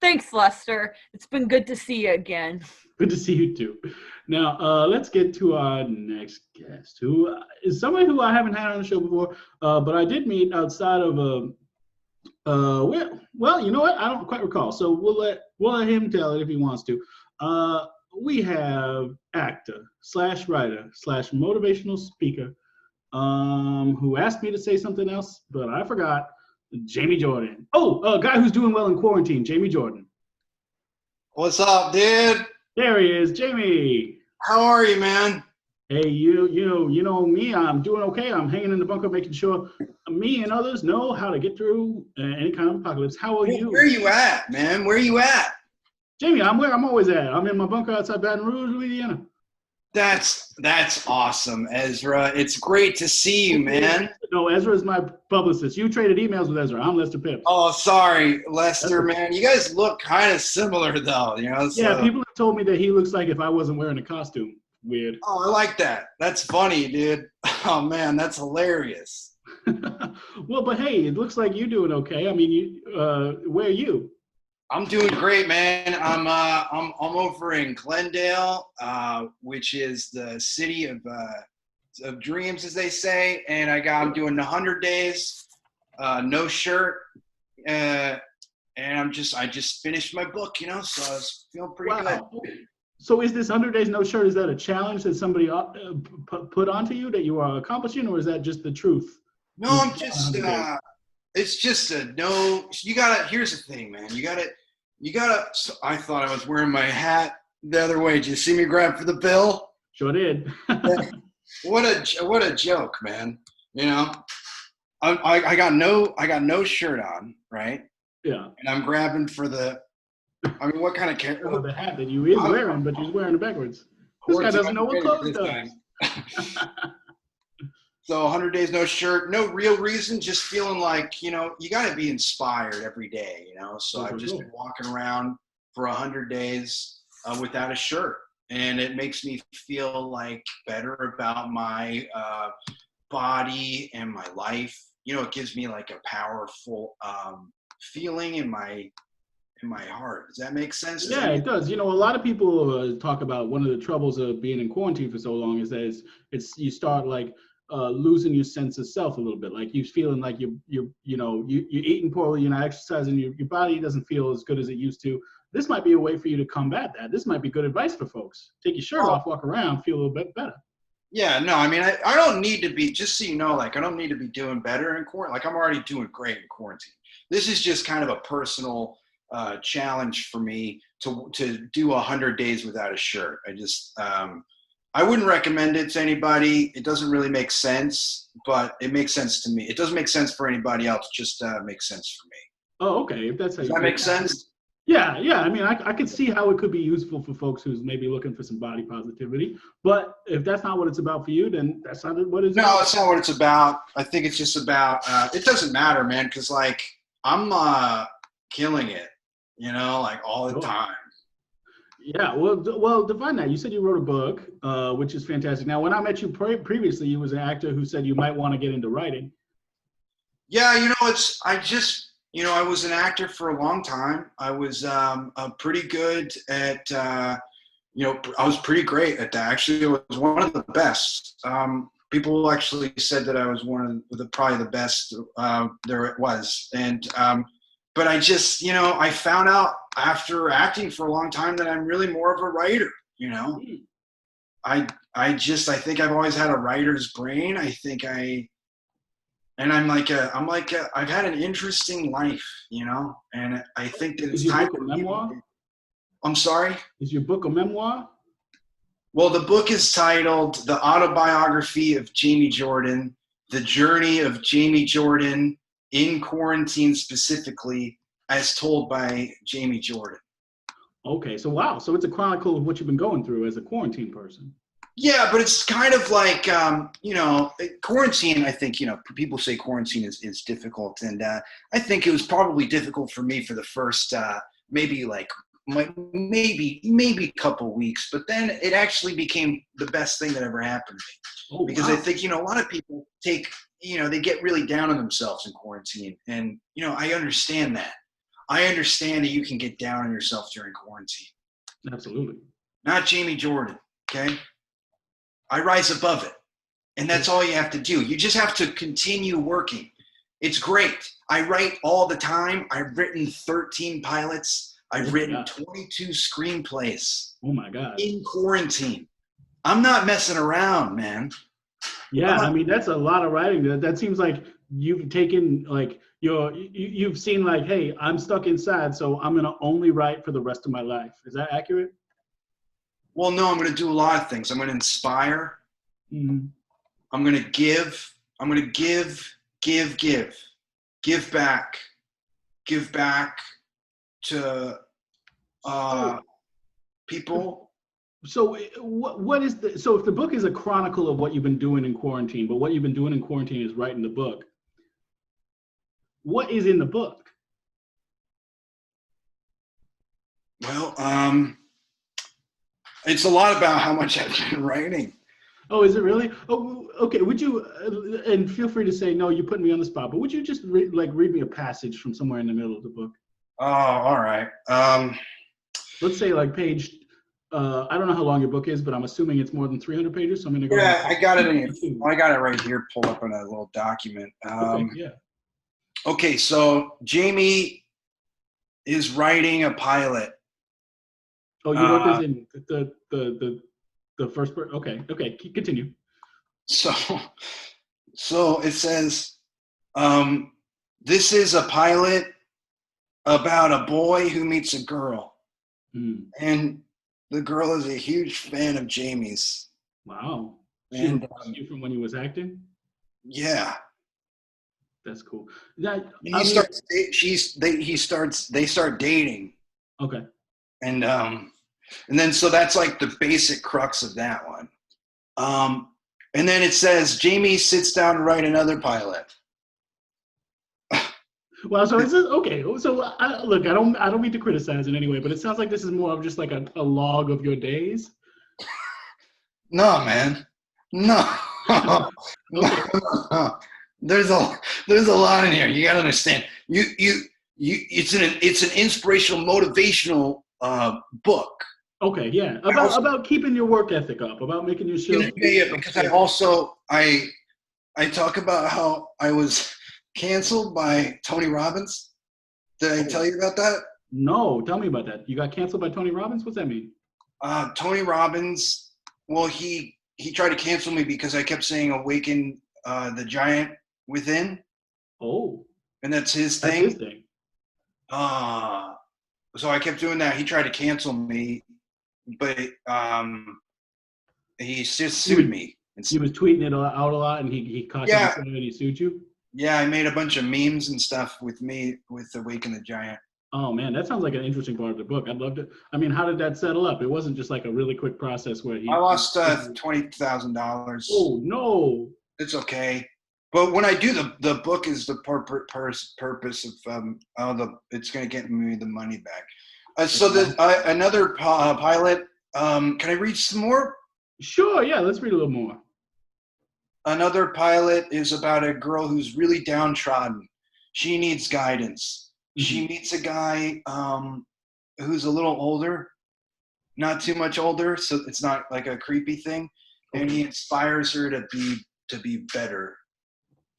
Thanks, Lester. It's been good to see you again. Good to see you too. Now, let's get to our next guest, who is somebody who I haven't had on the show before, but I did meet outside of well, you know what? I don't quite recall. So we'll let him tell it if he wants to. We have actor / writer / motivational speaker, who asked me to say something else, but I forgot. Jamie Jordan. Oh, a guy who's doing well in quarantine. Jamie Jordan. What's up, dude? There he is, Jamie. How are you, man? Hey, you know me. I'm doing okay. I'm hanging in the bunker, making sure me and others know how to get through any kind of apocalypse. How are you? Where are you at, man? Where are you at? Jamie, I'm where I'm always at. I'm in my bunker outside Baton Rouge, Louisiana. That's awesome, Ezra. It's great to see you, man. No, Ezra is my publicist. You traded emails with Ezra. I'm Lester Pipps. Oh, sorry, Lester, man. You guys look kind of similar, though. You know. So. Yeah, people have told me that he looks like if I wasn't wearing a costume. Weird. Oh, I like that. That's funny, dude. Oh man, that's hilarious. Well, but hey, it looks like you're doing okay. I mean, where are you? I'm doing great, man. I'm over in Glendale, which is the city of dreams, as they say. And I'm doing 100 days, no shirt, and I just finished my book, you know. So I was feeling pretty good. So is this 100 days no shirt? Is that a challenge that somebody put onto you that you are accomplishing, or is that just the truth? No, I'm just. It's just a no. You gotta. Here's the thing, man. You gotta. So I thought I was wearing my hat the other way. Did you see me grab for the bill? Sure did. What a joke, man. You know, I got no shirt on, right? Yeah. And I'm grabbing for the. I mean, what kind of character? The hat that you is wearing, but he's wearing it backwards. This guy doesn't know what clothes does. So 100 days, no shirt, no real reason, just feeling like, you know, you got to be inspired every day, you know. So I've just been walking around for 100 days without a shirt. And it makes me feel like better about my body and my life. You know, it gives me like a powerful feeling in my heart. Does that make sense? Yeah, it does. You know, a lot of people talk about one of the troubles of being in quarantine for so long is that it's you start like losing your sense of self a little bit. Like you feeling like you're eating poorly, you're not exercising, your body doesn't feel as good as it used to. This might be a way for you to combat that. This might be good advice for folks. Take your shirt off, walk around, feel a little bit better. Yeah, no, I mean, I don't need to be, just so you know, like I don't need to be doing better in quarantine. Like I'm already doing great in quarantine. This is just kind of a personal challenge for me to do 100 days without a shirt. I wouldn't recommend it to anybody. It doesn't really make sense, but it makes sense to me. It doesn't make sense for anybody else. It just makes sense for me. Oh, okay. If that's how Does that make sense? Yeah. I mean, I could see how it could be useful for folks who's maybe looking for some body positivity. But if that's not what it's about for you, then that's not what it's about. No, it's not what it's about. I think it's just about, it doesn't matter, man, because like I'm killing it, you know, like all the time. Yeah, well, define that. You said you wrote a book, which is fantastic. Now, when I met you previously, you was an actor who said you might want to get into writing. Yeah, you know, I was an actor for a long time. I was pretty good at, I was pretty great at that. Actually, I was one of the best. People actually said that I was probably the best there it was. And but I just, I found out after acting for a long time that I'm really more of a writer, you know. I think I've always had a writer's brain. I think I And I've had an interesting life, you know, and I think that it's Is your time book a for me memoir? to- I'm sorry? Is your book a memoir? Well, the book is titled The Autobiography of Jamie Jordan, The Journey of Jamie Jordan in Quarantine Specifically, as told by Jamie Jordan. Okay, so wow, so it's a chronicle of what you've been going through as a quarantine person. Yeah, but it's kind of like, you know, quarantine, I think, you know, people say quarantine is difficult. And I think it was probably difficult for me for the first maybe a couple weeks. But then it actually became the best thing that ever happened to me. Oh, Because wow. I think, you know, a lot of people they get really down on themselves in quarantine. And, you know, I understand that. I understand that you can get down on yourself during quarantine. Absolutely. Not Jamie Jordan, okay? I rise above it. And that's all you have to do. You just have to continue working. It's great. I write all the time. I've written 13 pilots. I've written 22 screenplays. Oh my God. In quarantine. I'm not messing around, man. Yeah, I mean, that's a lot of writing. That seems like you've taken, like, you've seen, like, hey, I'm stuck inside, so I'm going to only write for the rest of my life. Is that accurate? Well, no, I'm going to do a lot of things. I'm going to inspire. Mm-hmm. I'm going to give. I'm going to give back to people. So what is so if the book is a chronicle of what you've been doing in quarantine, but what you've been doing in quarantine is writing the book, what is in the book? Well, it's a lot about how much I've been writing. Oh, is it really? Oh, okay. Would you, and feel free to say, no, you put me on the spot, but would you just read me a passage from somewhere in the middle of the book? Oh, all right. Let's say like page, I don't know how long your book is, but I'm assuming it's more than 300 pages. So I'm going to go. Yeah, I got it right here, pulled up in a little document. Okay, yeah. Okay, so Jamie is writing a pilot. Oh, you wrote this in the first part. Okay, continue. So it says, this is a pilot about a boy who meets a girl, and the girl is a huge fan of Jamie's. Wow. And you from when he was acting? Yeah. That's cool. Now, they start dating. Okay. And then so that's like the basic crux of that one. And then it says Jamie sits down to write another pilot. Well, so is this okay? So look, I don't mean to criticize in any way, but it sounds like this is more of just like a log of your days. No, man. No. No. There's a lot in here. You gotta understand. It's an inspirational, motivational book. Okay, yeah. About keeping your work ethic up, about making your show. Yeah, because I talk about how I was canceled by Tony Robbins. Did I tell you about that? No, tell me about that. You got canceled by Tony Robbins? What's that mean? Tony Robbins, well, he tried to cancel me because I kept saying awaken the giant within. Oh. And that's his thing. That's his thing. So I kept doing that. He tried to cancel me, but he just sued me. He was tweeting it out a lot, and he caught you and he sued you? Yeah, I made a bunch of memes and stuff with me with Awaken the Giant. Oh man, that sounds like an interesting part of the book. I'd love to. I mean, how did that settle up? It wasn't just like a really quick process where I lost $20,000. Oh no. It's okay. But when I do the book is the purpose of it's going to get me the money back. So another pilot. Can I read some more? Sure. Yeah. Let's read a little more. Another pilot is about a girl who's really downtrodden. She needs guidance. Mm-hmm. She meets a guy who's a little older, not too much older, so it's not like a creepy thing, and he inspires her to be better.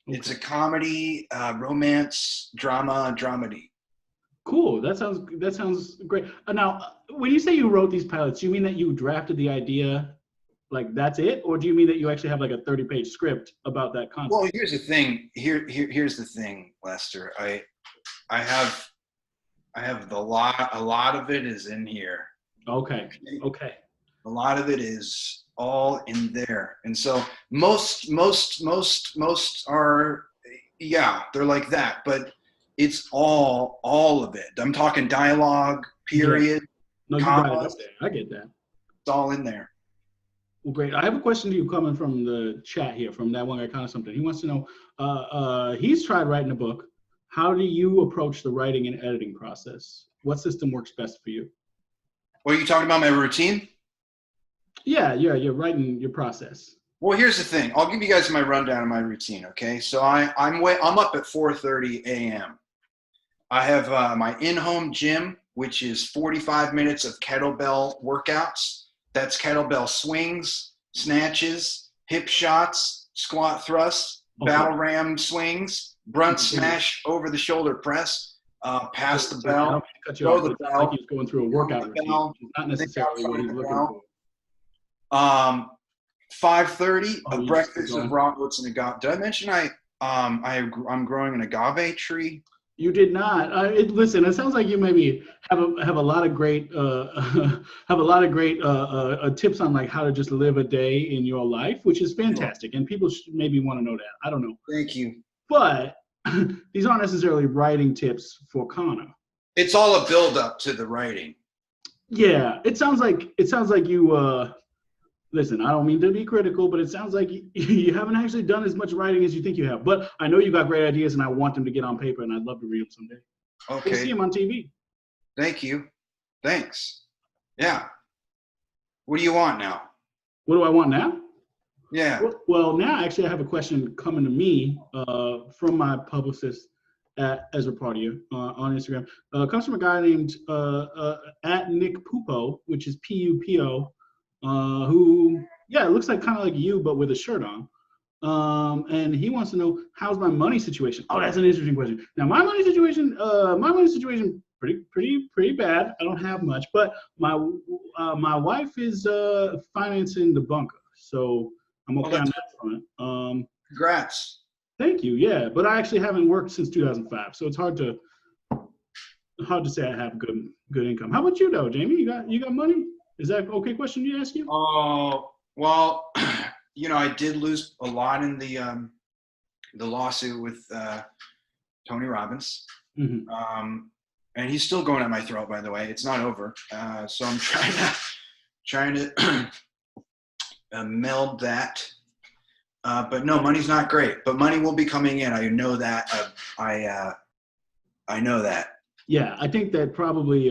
Okay. It's a comedy, romance, drama, dramedy. Cool. That sounds great. Now, when you say you wrote these pilots, you mean that you drafted the idea Like that's it, or do you mean that you actually have like a 30-page script about that concept? Well, here's the thing. Here's the thing, Lester. I have a lot of it is in here. Okay. A lot of it is all in there, and so most are, yeah, they're like that, but it's all of it. I'm talking dialogue, period. Yeah. No, you got it up there. I get that. It's all in there. Well, great. I have a question to you coming from the chat here, from that one guy, kind of something. He wants to know, he's tried writing a book. How do you approach the writing and editing process? What system works best for you? What are you talking about, my routine? Yeah, you're writing your process. Well, here's the thing. I'll give you guys my rundown of my routine, okay? So I'm up at 4:30 a.m. I have my in-home gym, which is 45 minutes of kettlebell workouts. That's kettlebell swings, snatches, hip shots, squat thrusts, battle ram swings, brunt smash, over the shoulder press, pass the bell, throw the bell. Like he's going through a workout routine. Not necessarily what he's looking for. 5:30, a breakfast with raw oats and agave. Did I mention I'm growing an agave tree? You did not. Listen, it sounds like you maybe have a lot of great tips on like how to just live a day in your life, which is fantastic, and people should maybe want to know that. I don't know. Thank you. But these aren't necessarily writing tips for Connor. It's all a build up to the writing. Yeah, it sounds like you. Listen, I don't mean to be critical, but it sounds like you haven't actually done as much writing as you think you have. But I know you got great ideas, and I want them to get on paper, and I'd love to read them someday. Okay. We'll see them on TV. Thank you. Thanks. Yeah. What do you want now? What do I want now? Yeah. Well, now actually I have a question coming to me from my publicist at Ezra Partia on Instagram. Comes from a guy named at Nick Pupo, which is Pupo. Who, yeah, it looks like kind of like you, but with a shirt on. And he wants to know, how's my money situation? Oh, that's an interesting question. Now, my money situation, pretty bad. I don't have much, but my wife is financing the bunker, so I'm okay on that front. Congrats. Thank you. Yeah, but I actually haven't worked since 2005, so it's hard to say I have good income. How about you though, Jamie? You got money? Is that an okay question to ask you? Oh, well, I did lose a lot in the lawsuit with Tony Robbins. Mm-hmm. And he's still going at my throat, by the way. It's not over. So I'm trying to meld that. But no, money's not great. But money will be coming in. I know that. I know that. Yeah, I think that probably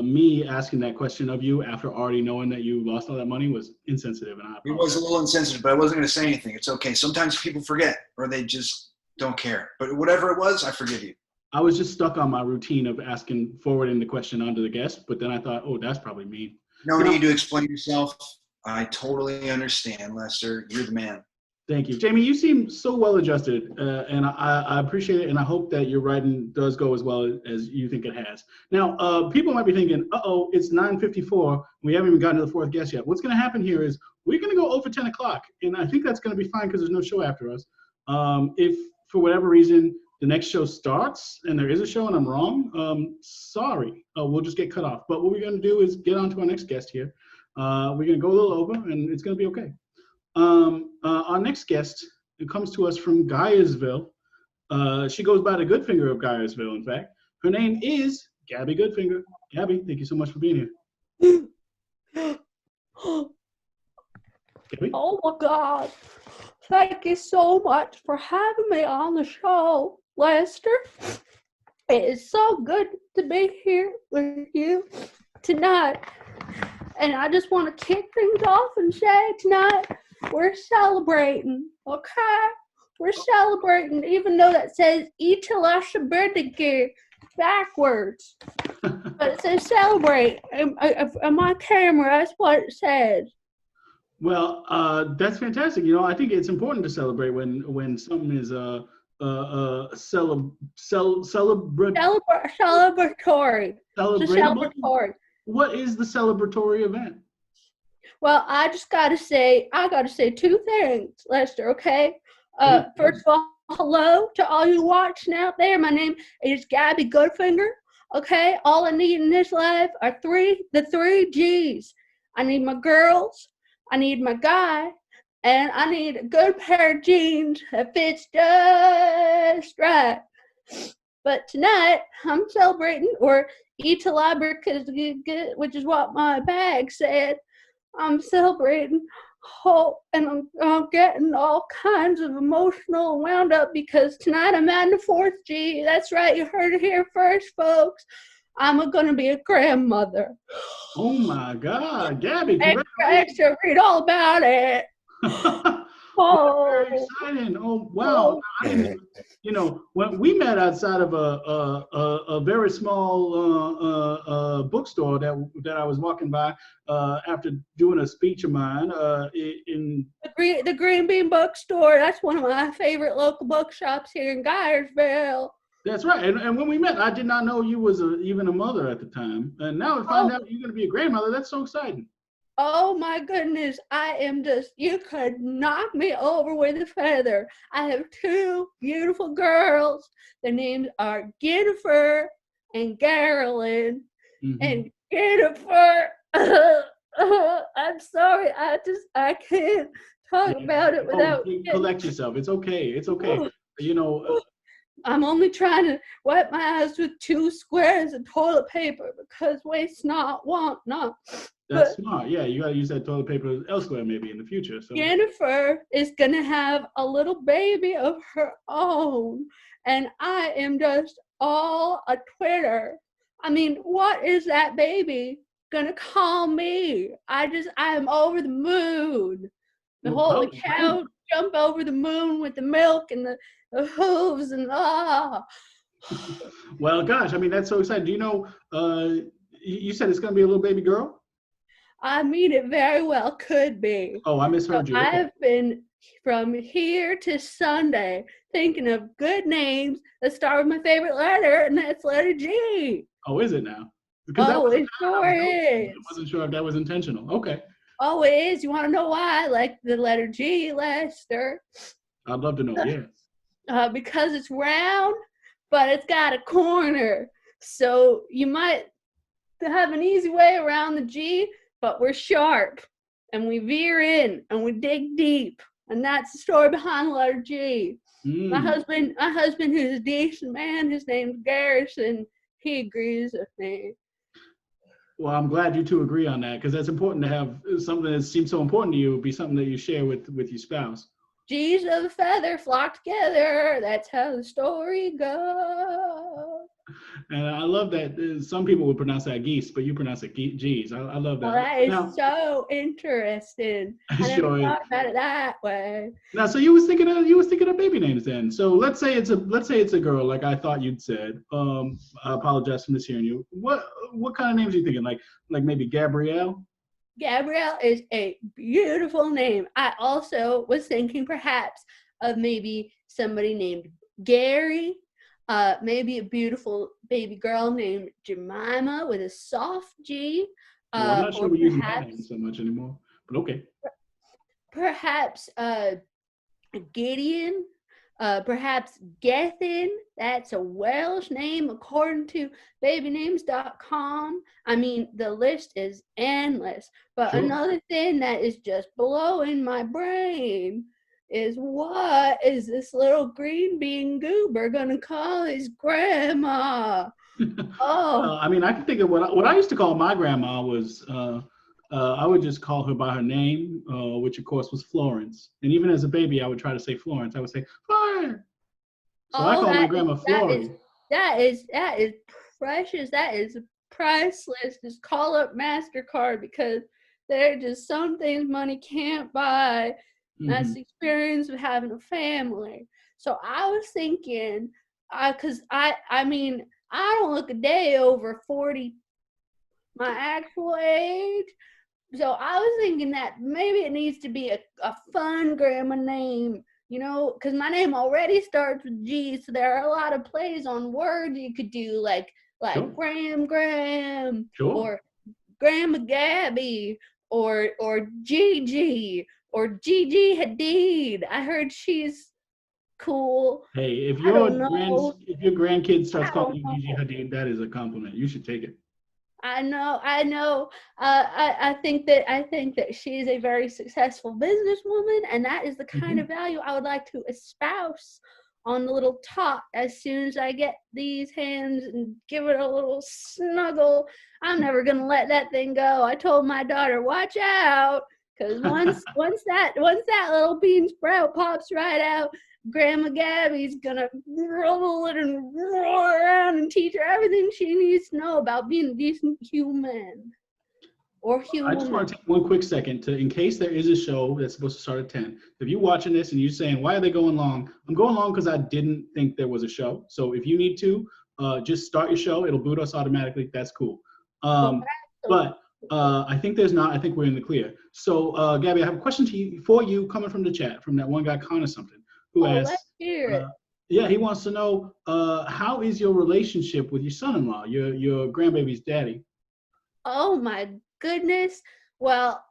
me asking that question of you after already knowing that you lost all that money was insensitive, and it was a little insensitive, but I wasn't going to say anything. It's okay. Sometimes people forget, or they just don't care. But whatever it was, I forgive you. I was just stuck on my routine of forwarding the question onto the guest, but then I thought, oh, that's probably me. No need to explain yourself. I totally understand, Lester. You're the man. Thank you. Jamie, you seem so well-adjusted, and I appreciate it, and I hope that your writing does go as well as you think it has. Now, people might be thinking, uh-oh, it's 9:54. We haven't even gotten to the fourth guest yet. What's going to happen here is we're going to go over 10 o'clock, and I think that's going to be fine because there's no show after us. If, for whatever reason, the next show starts and there is a show and I'm wrong, sorry. We'll just get cut off. But what we're going to do is get on to our next guest here. We're going to go a little over, and it's going to be okay. Our next guest, it comes to us from Gyersville. She goes by the Goodfinger of Gyersville, in fact. Her name is Gabby Goodfinger. Gabby, thank you so much for being here. Gabby? Oh my God. Thank you so much for having me on the show, Lester. It is so good to be here with you tonight. And I just want to kick things off and say tonight, we're celebrating, okay? We're celebrating, even though that says Italashaberdige backwards. But it says celebrate. On my camera, that's what it says. Well, that's fantastic. I think it's important to celebrate when something is celebratory. Celebratory. Celebratory. What is the celebratory event? Well, I gotta say two things, Lester, okay? First of all, hello to all you watching out there. My name is Gabby Goodfinger. Okay, all I need in this life are the three G's. I need my girls, I need my guy, and I need a good pair of jeans that fits just right. But tonight, I'm celebrating, or eat a library, which is what my bag said. I'm celebrating hope, and I'm getting all kinds of emotional wound up because tonight I'm adding a fourth G. That's right, you heard it here first, folks. I'm going to be a grandmother. Oh my God, Gabby! Extra, read all about it. Very exciting! Oh wow! I didn't, when we met outside of a very small bookstore that I was walking by after doing a speech of mine in the Green Bean Bookstore. That's one of my favorite local bookshops here in Gyersville. That's right. And when we met, I did not know you was even a mother at the time. And now I find out you're going to be a grandmother. That's so exciting. Oh my goodness. You could knock me over with a feather. I have two beautiful girls. Their names are Jennifer and Carolyn. Mm-hmm. And Jennifer, I'm sorry. I can't talk about it without. Collect yourself. It's okay. It's okay. I'm only trying to wipe my eyes with 2 squares of toilet paper because waste not, want not. That's smart. Yeah, you got to use that toilet paper elsewhere maybe in the future. So Jennifer is going to have a little baby of her own, and I am just all a Twitter. I mean, what is that baby going to call me? I am over the moon. The holy cow, jump over the moon with the milk and the hooves and Well, gosh, I mean, that's so exciting. Do you know, you said it's going to be a little baby girl? I mean, it very well could be. Oh, I misheard you. I have been from here to Sunday thinking of good names that start with my favorite letter, and that's letter G. Oh, is it now? It sure is. I wasn't sure if that was intentional. Okay. Oh, it is. You want to know why I like the letter G, Lester? I'd love to know, yes. Because it's round, but it's got a corner. So you might have an easy way around the G, but we're sharp, and we veer in, and we dig deep. And that's the story behind the letter G. Mm. My husband, who's a decent man, his name's Garrison, he agrees with me. Well, I'm glad you two agree on that, because that's important to have something that seems so important to you be something that you share with your spouse. G's of a feather flock together. That's how the story goes. And I love that some people would pronounce that geese, but you pronounce it G's. I love that. Well, that is so interesting. I never thought about it that way. Now, so you was thinking of baby names then. So let's say it's a girl, like I thought you'd said. I apologize for mishearing you. What kind of names are you thinking? Like maybe Gabrielle? Gabrielle is a beautiful name. I also was thinking perhaps of maybe somebody named Gary, maybe a beautiful baby girl named Jemima with a soft G. I'm not sure we're using that name so much anymore, but okay. Perhaps Gideon, perhaps Gethin. That's a Welsh name according to babynames.com. I mean, the list is endless. But sure. Another thing that is just blowing my brain is, what is this little green bean goober gonna call his grandma? Oh, I mean, I can think of what I used to call my grandma was I would just call her by her name, which of course was Florence. And even as a baby, I would try to say Florence. I would say Florence. So I call my grandma Florence. That is precious. That is priceless. Just call up MasterCard, because there are just some things money can't buy. Mm-hmm. That's the experience of having a family. So I was thinking, because I mean, I don't look a day over 40, my actual age. So I was thinking that maybe it needs to be a fun grandma name, because my name already starts with G, so there are a lot of plays on words you could do, like sure. Graham, sure. or Grandma Gabby, or Gigi or Gigi Hadid. I heard she's cool. Hey, if I don't know. if your grandkid starts I calling don't you Gigi know. Hadid, that is a compliment. You should take it. I know. I think that she is a very successful businesswoman, and that is the kind of value I would like to espouse on the little tot as soon as I get these hands and give it a little snuggle. I'm never gonna let that thing go. I told my daughter, watch out, because once that little bean sprout pops right out, Grandma Gabby's gonna roll it and roll around and teach her everything she needs to know about being a decent human or human. I just want to take one quick second to, in case there is a show that's supposed to start at 10. If you're watching this and you're saying, why are they going long? I'm going long because I didn't think there was a show. So if you need to, just start your show. It'll boot us automatically. That's cool. But I think there's not. I think we're in the clear. So Gabby, I have a question for you coming from the chat, from that one guy, Connor something, who asked, let's hear it. yeah, he wants to know, how is your relationship with your son-in-law, your grandbaby's daddy? Oh my goodness. Well,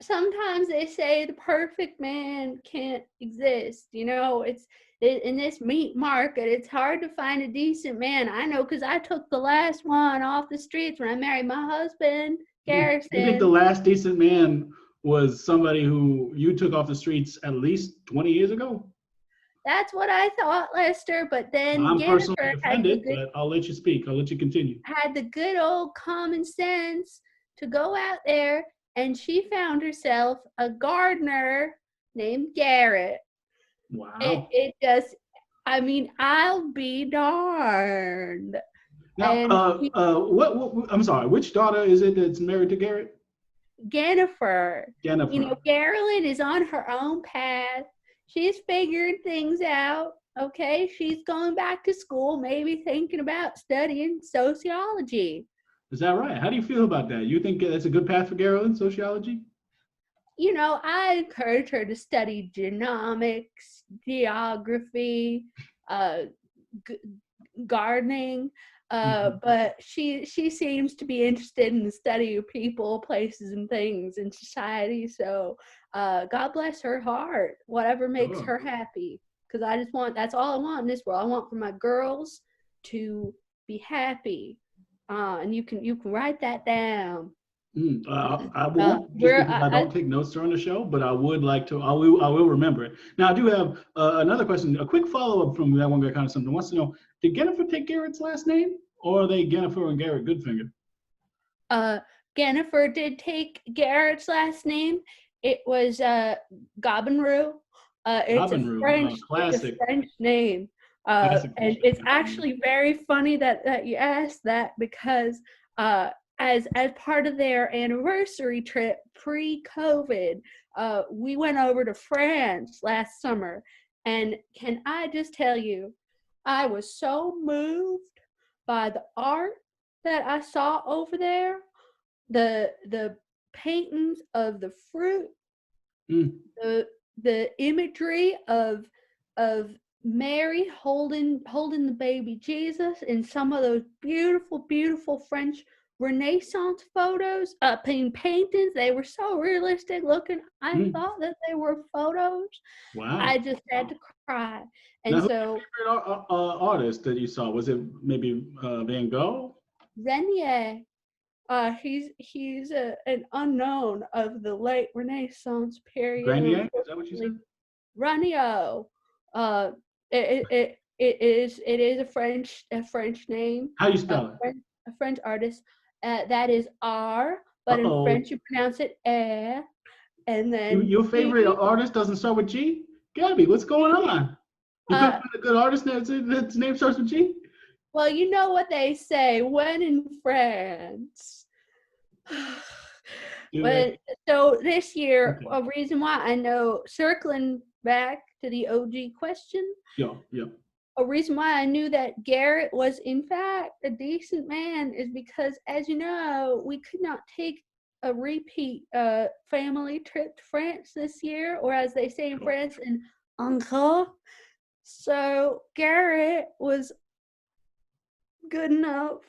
sometimes they say the perfect man can't exist. It's in this meat market, it's hard to find a decent man. I know, because I took the last one off the streets when I married my husband, Garrison. You think the last decent man was somebody who you took off the streets at least 20 years ago? That's what I thought, Lester. But then I'm Jennifer personally offended, but I'll let you speak. I'll let you continue. Had the good old common sense to go out there, and she found herself a gardener named Garrett. Wow. It just, I'll be darned. Now, what? I'm sorry. Which daughter is it that's married to Garrett? Jennifer. Jennifer. Carolyn is on her own path. She's figured things out. Okay, she's going back to school, maybe thinking about studying sociology. Is that right? How do you feel about that? You think that's a good path for Carolyn, sociology? I encourage her to study genomics, geography, gardening, but she seems to be interested in the study of people, places, and things in society. So God bless her heart, whatever makes her happy. Because that's all I want in this world. I want for my girls to be happy. And you can write that down. I won't, because I don't take notes during the show, but I would like to. I will remember it. Now, I do have another question, a quick follow-up from that one guy, kind of something. Wants to know, did Jennifer take Garrett's last name, or are they Jennifer and Garrett Goodfinger? Jennifer did take Garrett's last name. It was Gabonru. It's a French name. And it's actually very funny that you asked that, because as part of their anniversary trip pre-COVID, we went over to France last summer, and can I just tell you, I was so moved by the art that I saw over there, the paintings of the fruit, the imagery of Mary holding the baby Jesus, and some of those beautiful French Renaissance photos, paintings. They were so realistic looking. I thought that they were photos. Wow! I just had to cry. And now, so, who's your favorite artist that you saw? Was it maybe Van Gogh? Renier. He's an unknown of the late Renaissance period. Grenier? Is that what you said? Renier. It is a French name. How do you spell it? A French artist. That is R, but in French you pronounce it R. And then your favorite artist doesn't start with G? Gabby, what's going on? You couldn't find a good artist that's name starts with G? Well, you know what they say, when in France. So this year, a reason why I know, circling back to the OG question, a reason why I knew that Garrett was in fact a decent man is because, as you know, we could not take a repeat family trip to France this year, or as they say in France, an encore. So Garrett was good enough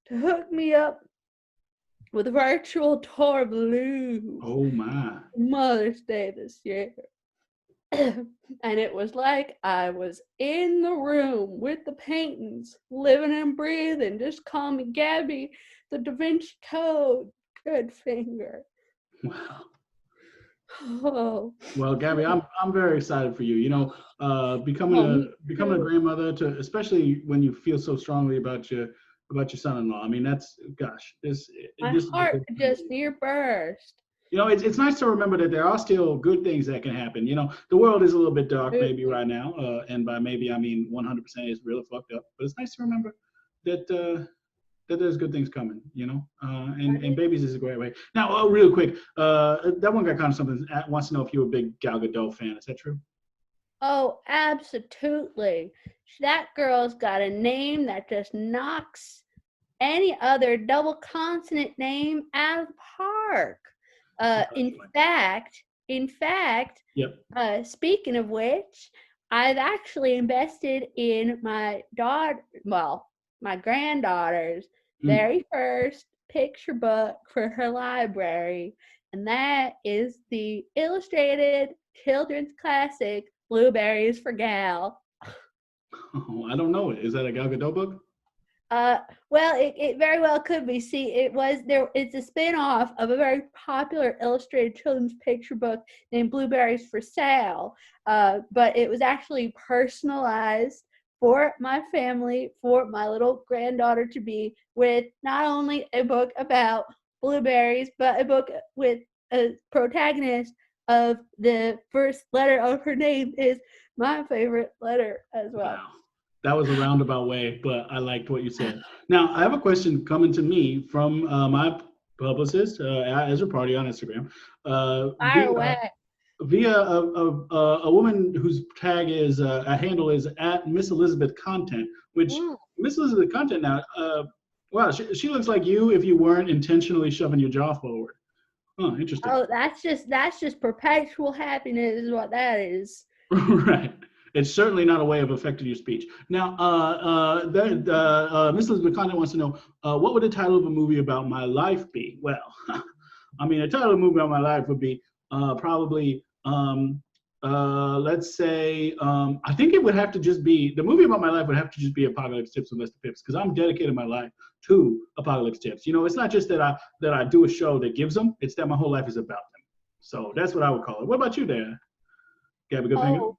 to hook me up with a virtual tour of Lou. Oh my. Mother's Day this year. And it was like I was in the room with the paintings, living and breathing. Just call me Gabby, the Da Vinci Code, Goodfinger. Wow. Oh. Well, Gabby, I'm very excited for you. You know, becoming a grandmother, to especially when you feel so strongly about your son-in-law. I mean, that's My heart just near burst. You know, it's nice to remember that there are still good things that can happen. You know, the world is a little bit dark maybe right now, and by maybe I mean 100% is really fucked up. But it's nice to remember that that there's good things coming. You know, and babies is a great way. Now, real quick, that one guy kind of something wants to know if you're a big Gal Gadot fan. Is that true? Oh, absolutely. That girl's got a name that just knocks any other double consonant name out of the park. In fact, Yep. Speaking of which, I've actually invested in my granddaughter's very first picture book for her library, and that is the illustrated children's classic Blueberries for Gal. Oh, I don't know it. Is that a Gal Gadot book? Well, it very well could be. See, it's a spin-off of a very popular illustrated children's picture book named Blueberries for Sale. But it was actually personalized for my family, for my little granddaughter to be, with not only a book about blueberries, but a book with a protagonist of the first letter of her name is my favorite letter as well. Wow. That was a roundabout way, but I liked what you said. Now, I have a question coming to me from my publicist, Ezra Party on Instagram. Via a woman whose tag is, a handle is at Miss Elizabeth Content, which Miss Elizabeth Content now, wow, she looks like you if you weren't intentionally shoving your jaw forward. Oh, interesting. Oh, that's just perpetual happiness is what that is. Right. It's certainly not a way of affecting your speech. Now, Miss Elizabeth Content wants to know, what would the title of a movie about my life be? Well, I mean, the title of a movie about my life would be probably, let's say, I think it would have to just be, the movie about my life would have to just be Apocalypse Tips with Mr. Pipps, because I'm dedicated my life to Apocalypse Tips. You know, it's not just that I do a show that gives them, it's that my whole life is about them. So that's what I would call it. What about you there, Gabby Goodfinger?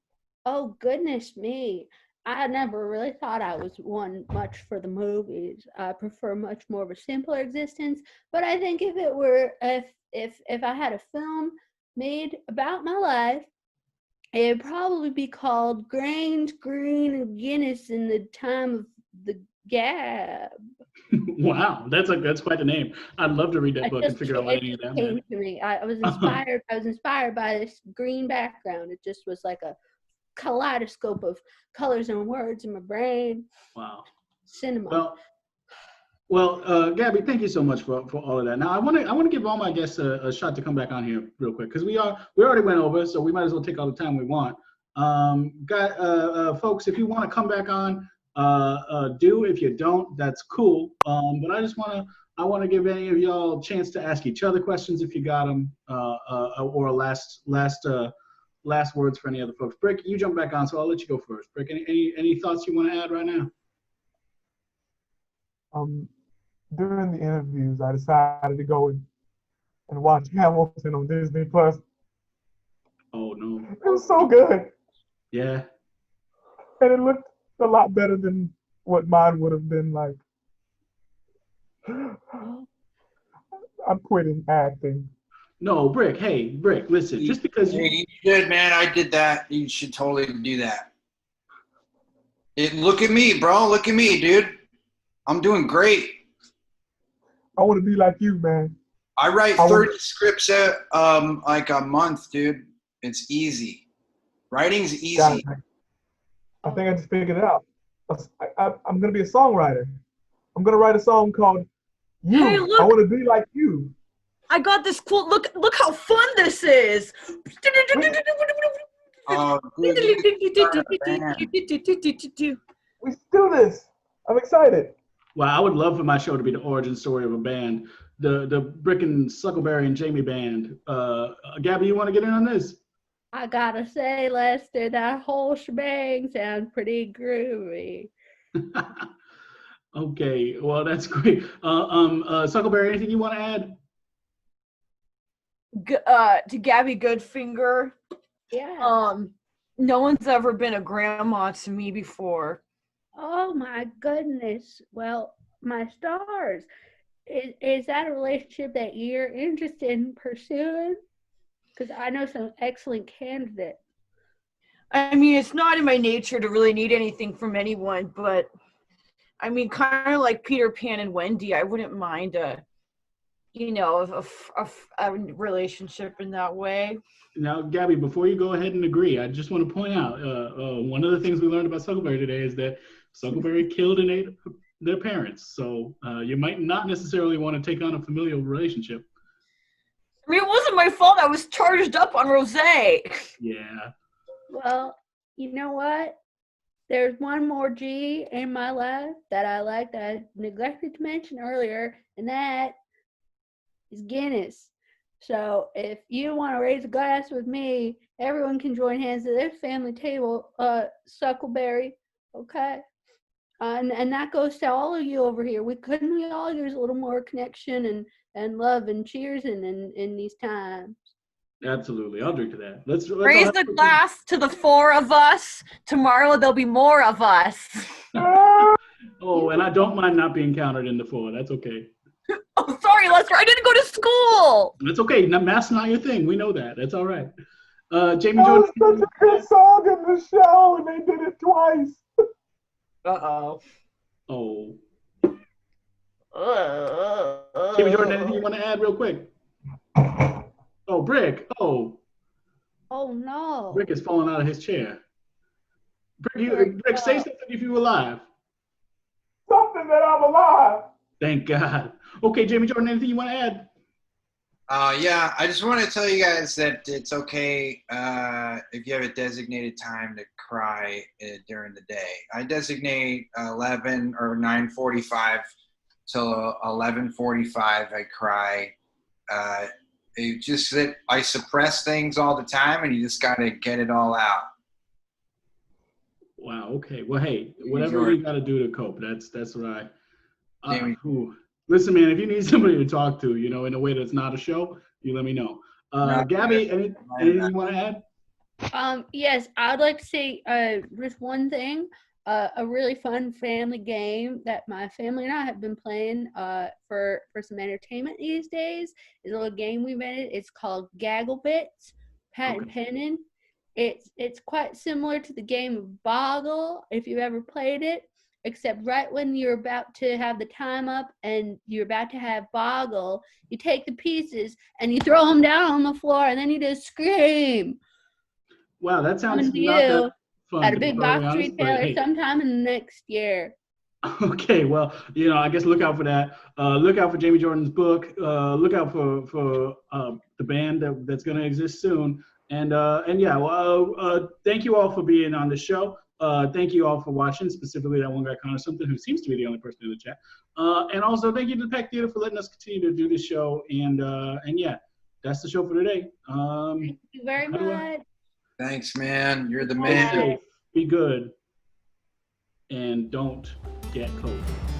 Oh, goodness me. I never really thought I was one much for the movies. I prefer much more of a simpler existence. But I think if it were, if I had a film made about my life, it'd probably be called Grange, Green, and Guinness in the Time of the Gab. Wow, that's quite a name. I'd love to read that book and figure out what any of that meant. To me. I was inspired. I was inspired by this green background. It just was like a kaleidoscope of colors and words in my brain. Wow. Cinema. Well, Gabby, thank you so much for all of that. Now, I want to give all my guests a shot to come back on here real quick, because we already went over, so we might as well take all the time we want. Folks, if you want to come back on, do. If you don't, that's cool. But I want to give any of y'all a chance to ask each other questions if you got them, or last words for any other folks. Brick, you jump back on, so I'll let you go first. Brick, any thoughts you want to add right now? During the interviews, I decided to go and watch Hamilton on Disney Plus. Oh no! It was so good. Yeah. And it looked a lot better than what mine would have been like. I'm quitting acting. No, Brick. Hey, Brick. Listen, just because you should, man. I did that. You should totally do that. Look at me, bro. Look at me, dude. I'm doing great. I want to be like you, man. I write 30 scripts like a month, dude. It's easy. Writing's easy. I think I just figured it out. I'm going to be a songwriter. I'm going to write a song called You. Hey, look. I want to be like you. I got this cool. Look how fun this is. Oh, Let's do this. I'm excited. Well, I would love for my show to be the origin story of a band Brickin' Suckleberry and Jamie band. Gabby, you want to get in on this? I gotta say, Lester, that whole shebang sounds pretty groovy. Okay, well that's great. Suckleberry, anything you want to add? To Gabby Goodfinger. Yeah. No one's ever been a grandma to me before. Oh my goodness. Well, my stars. Is that a relationship that you're interested in pursuing? Because I know some excellent candidates. I mean, it's not in my nature to really need anything from anyone, but I mean, kind of like Peter Pan and Wendy, I wouldn't mind a relationship in that way. Now, Gabby, before you go ahead and agree, I just want to point out one of the things we learned about Suckleberry today is that Suckleberry killed and ate their parents. So you might not necessarily want to take on a familial relationship. I mean, it wasn't my fault. I was charged up on rosé. Yeah. Well, you know what? There's one more G in my life that I like that I neglected to mention earlier, and that is Guinness. So if you want to raise a glass with me, everyone can join hands at this family table, Suckleberry, okay? And that goes to all of you over here. We all use a little more connection and love and cheers in these times. Absolutely. I'll drink to that. Let's raise the glass to the four of us. Tomorrow there'll be more of us. Oh, and I don't mind not being counted in the four. That's okay. Oh, sorry, Lester. I didn't go to school. That's okay. Math's not your thing. We know that. That's all right. Jamie Jordan. Such a good song in the show, and they did it twice. Uh-oh. Oh. Jamie Jordan, anything you want to add real quick? Oh, Brick. Oh. Oh, no. Brick is falling out of his chair. Brick, say something if you were alive. Something that I'm alive. Thank God. Okay, Jamie Jordan, anything you want to add? Yeah, I just want to tell you guys that it's okay if you have a designated time to cry during the day. I designate 11 or 9:45 till 11:45. I cry. It's just that I suppress things all the time, and you just got to get it all out. Wow. Okay. Well, hey, whatever we got to do to cope, that's right. Listen, man, if you need somebody to talk to, in a way that's not a show, you let me know. Gabby, anything you want to add? Yes, I'd like to say just one thing. A really fun family game that my family and I have been playing for some entertainment these days is a little game we invented. It's called Gaggle Bits, Patent Penning. It's quite similar to the game of Boggle, if you've ever played it, except right when you're about to have the time up and you're about to have Boggle, you take the pieces and you throw them down on the floor and then you just scream. Wow, that sounds Coming to not you that fun. at a big box retailer sometime in the next year. Okay, well, I guess look out for that. Look out for Jamie Jordan's book. Look out for the band that's going to exist soon. And yeah, well, thank you all for being on the show. Thank you all for watching, specifically that one guy, Connor Something, who seems to be the only person in the chat. And also thank you to the Peck Theater for letting us continue to do this show. And yeah, that's the show for today. Thank you very much. Thanks, man. You're the man. Be good. And don't get COVID.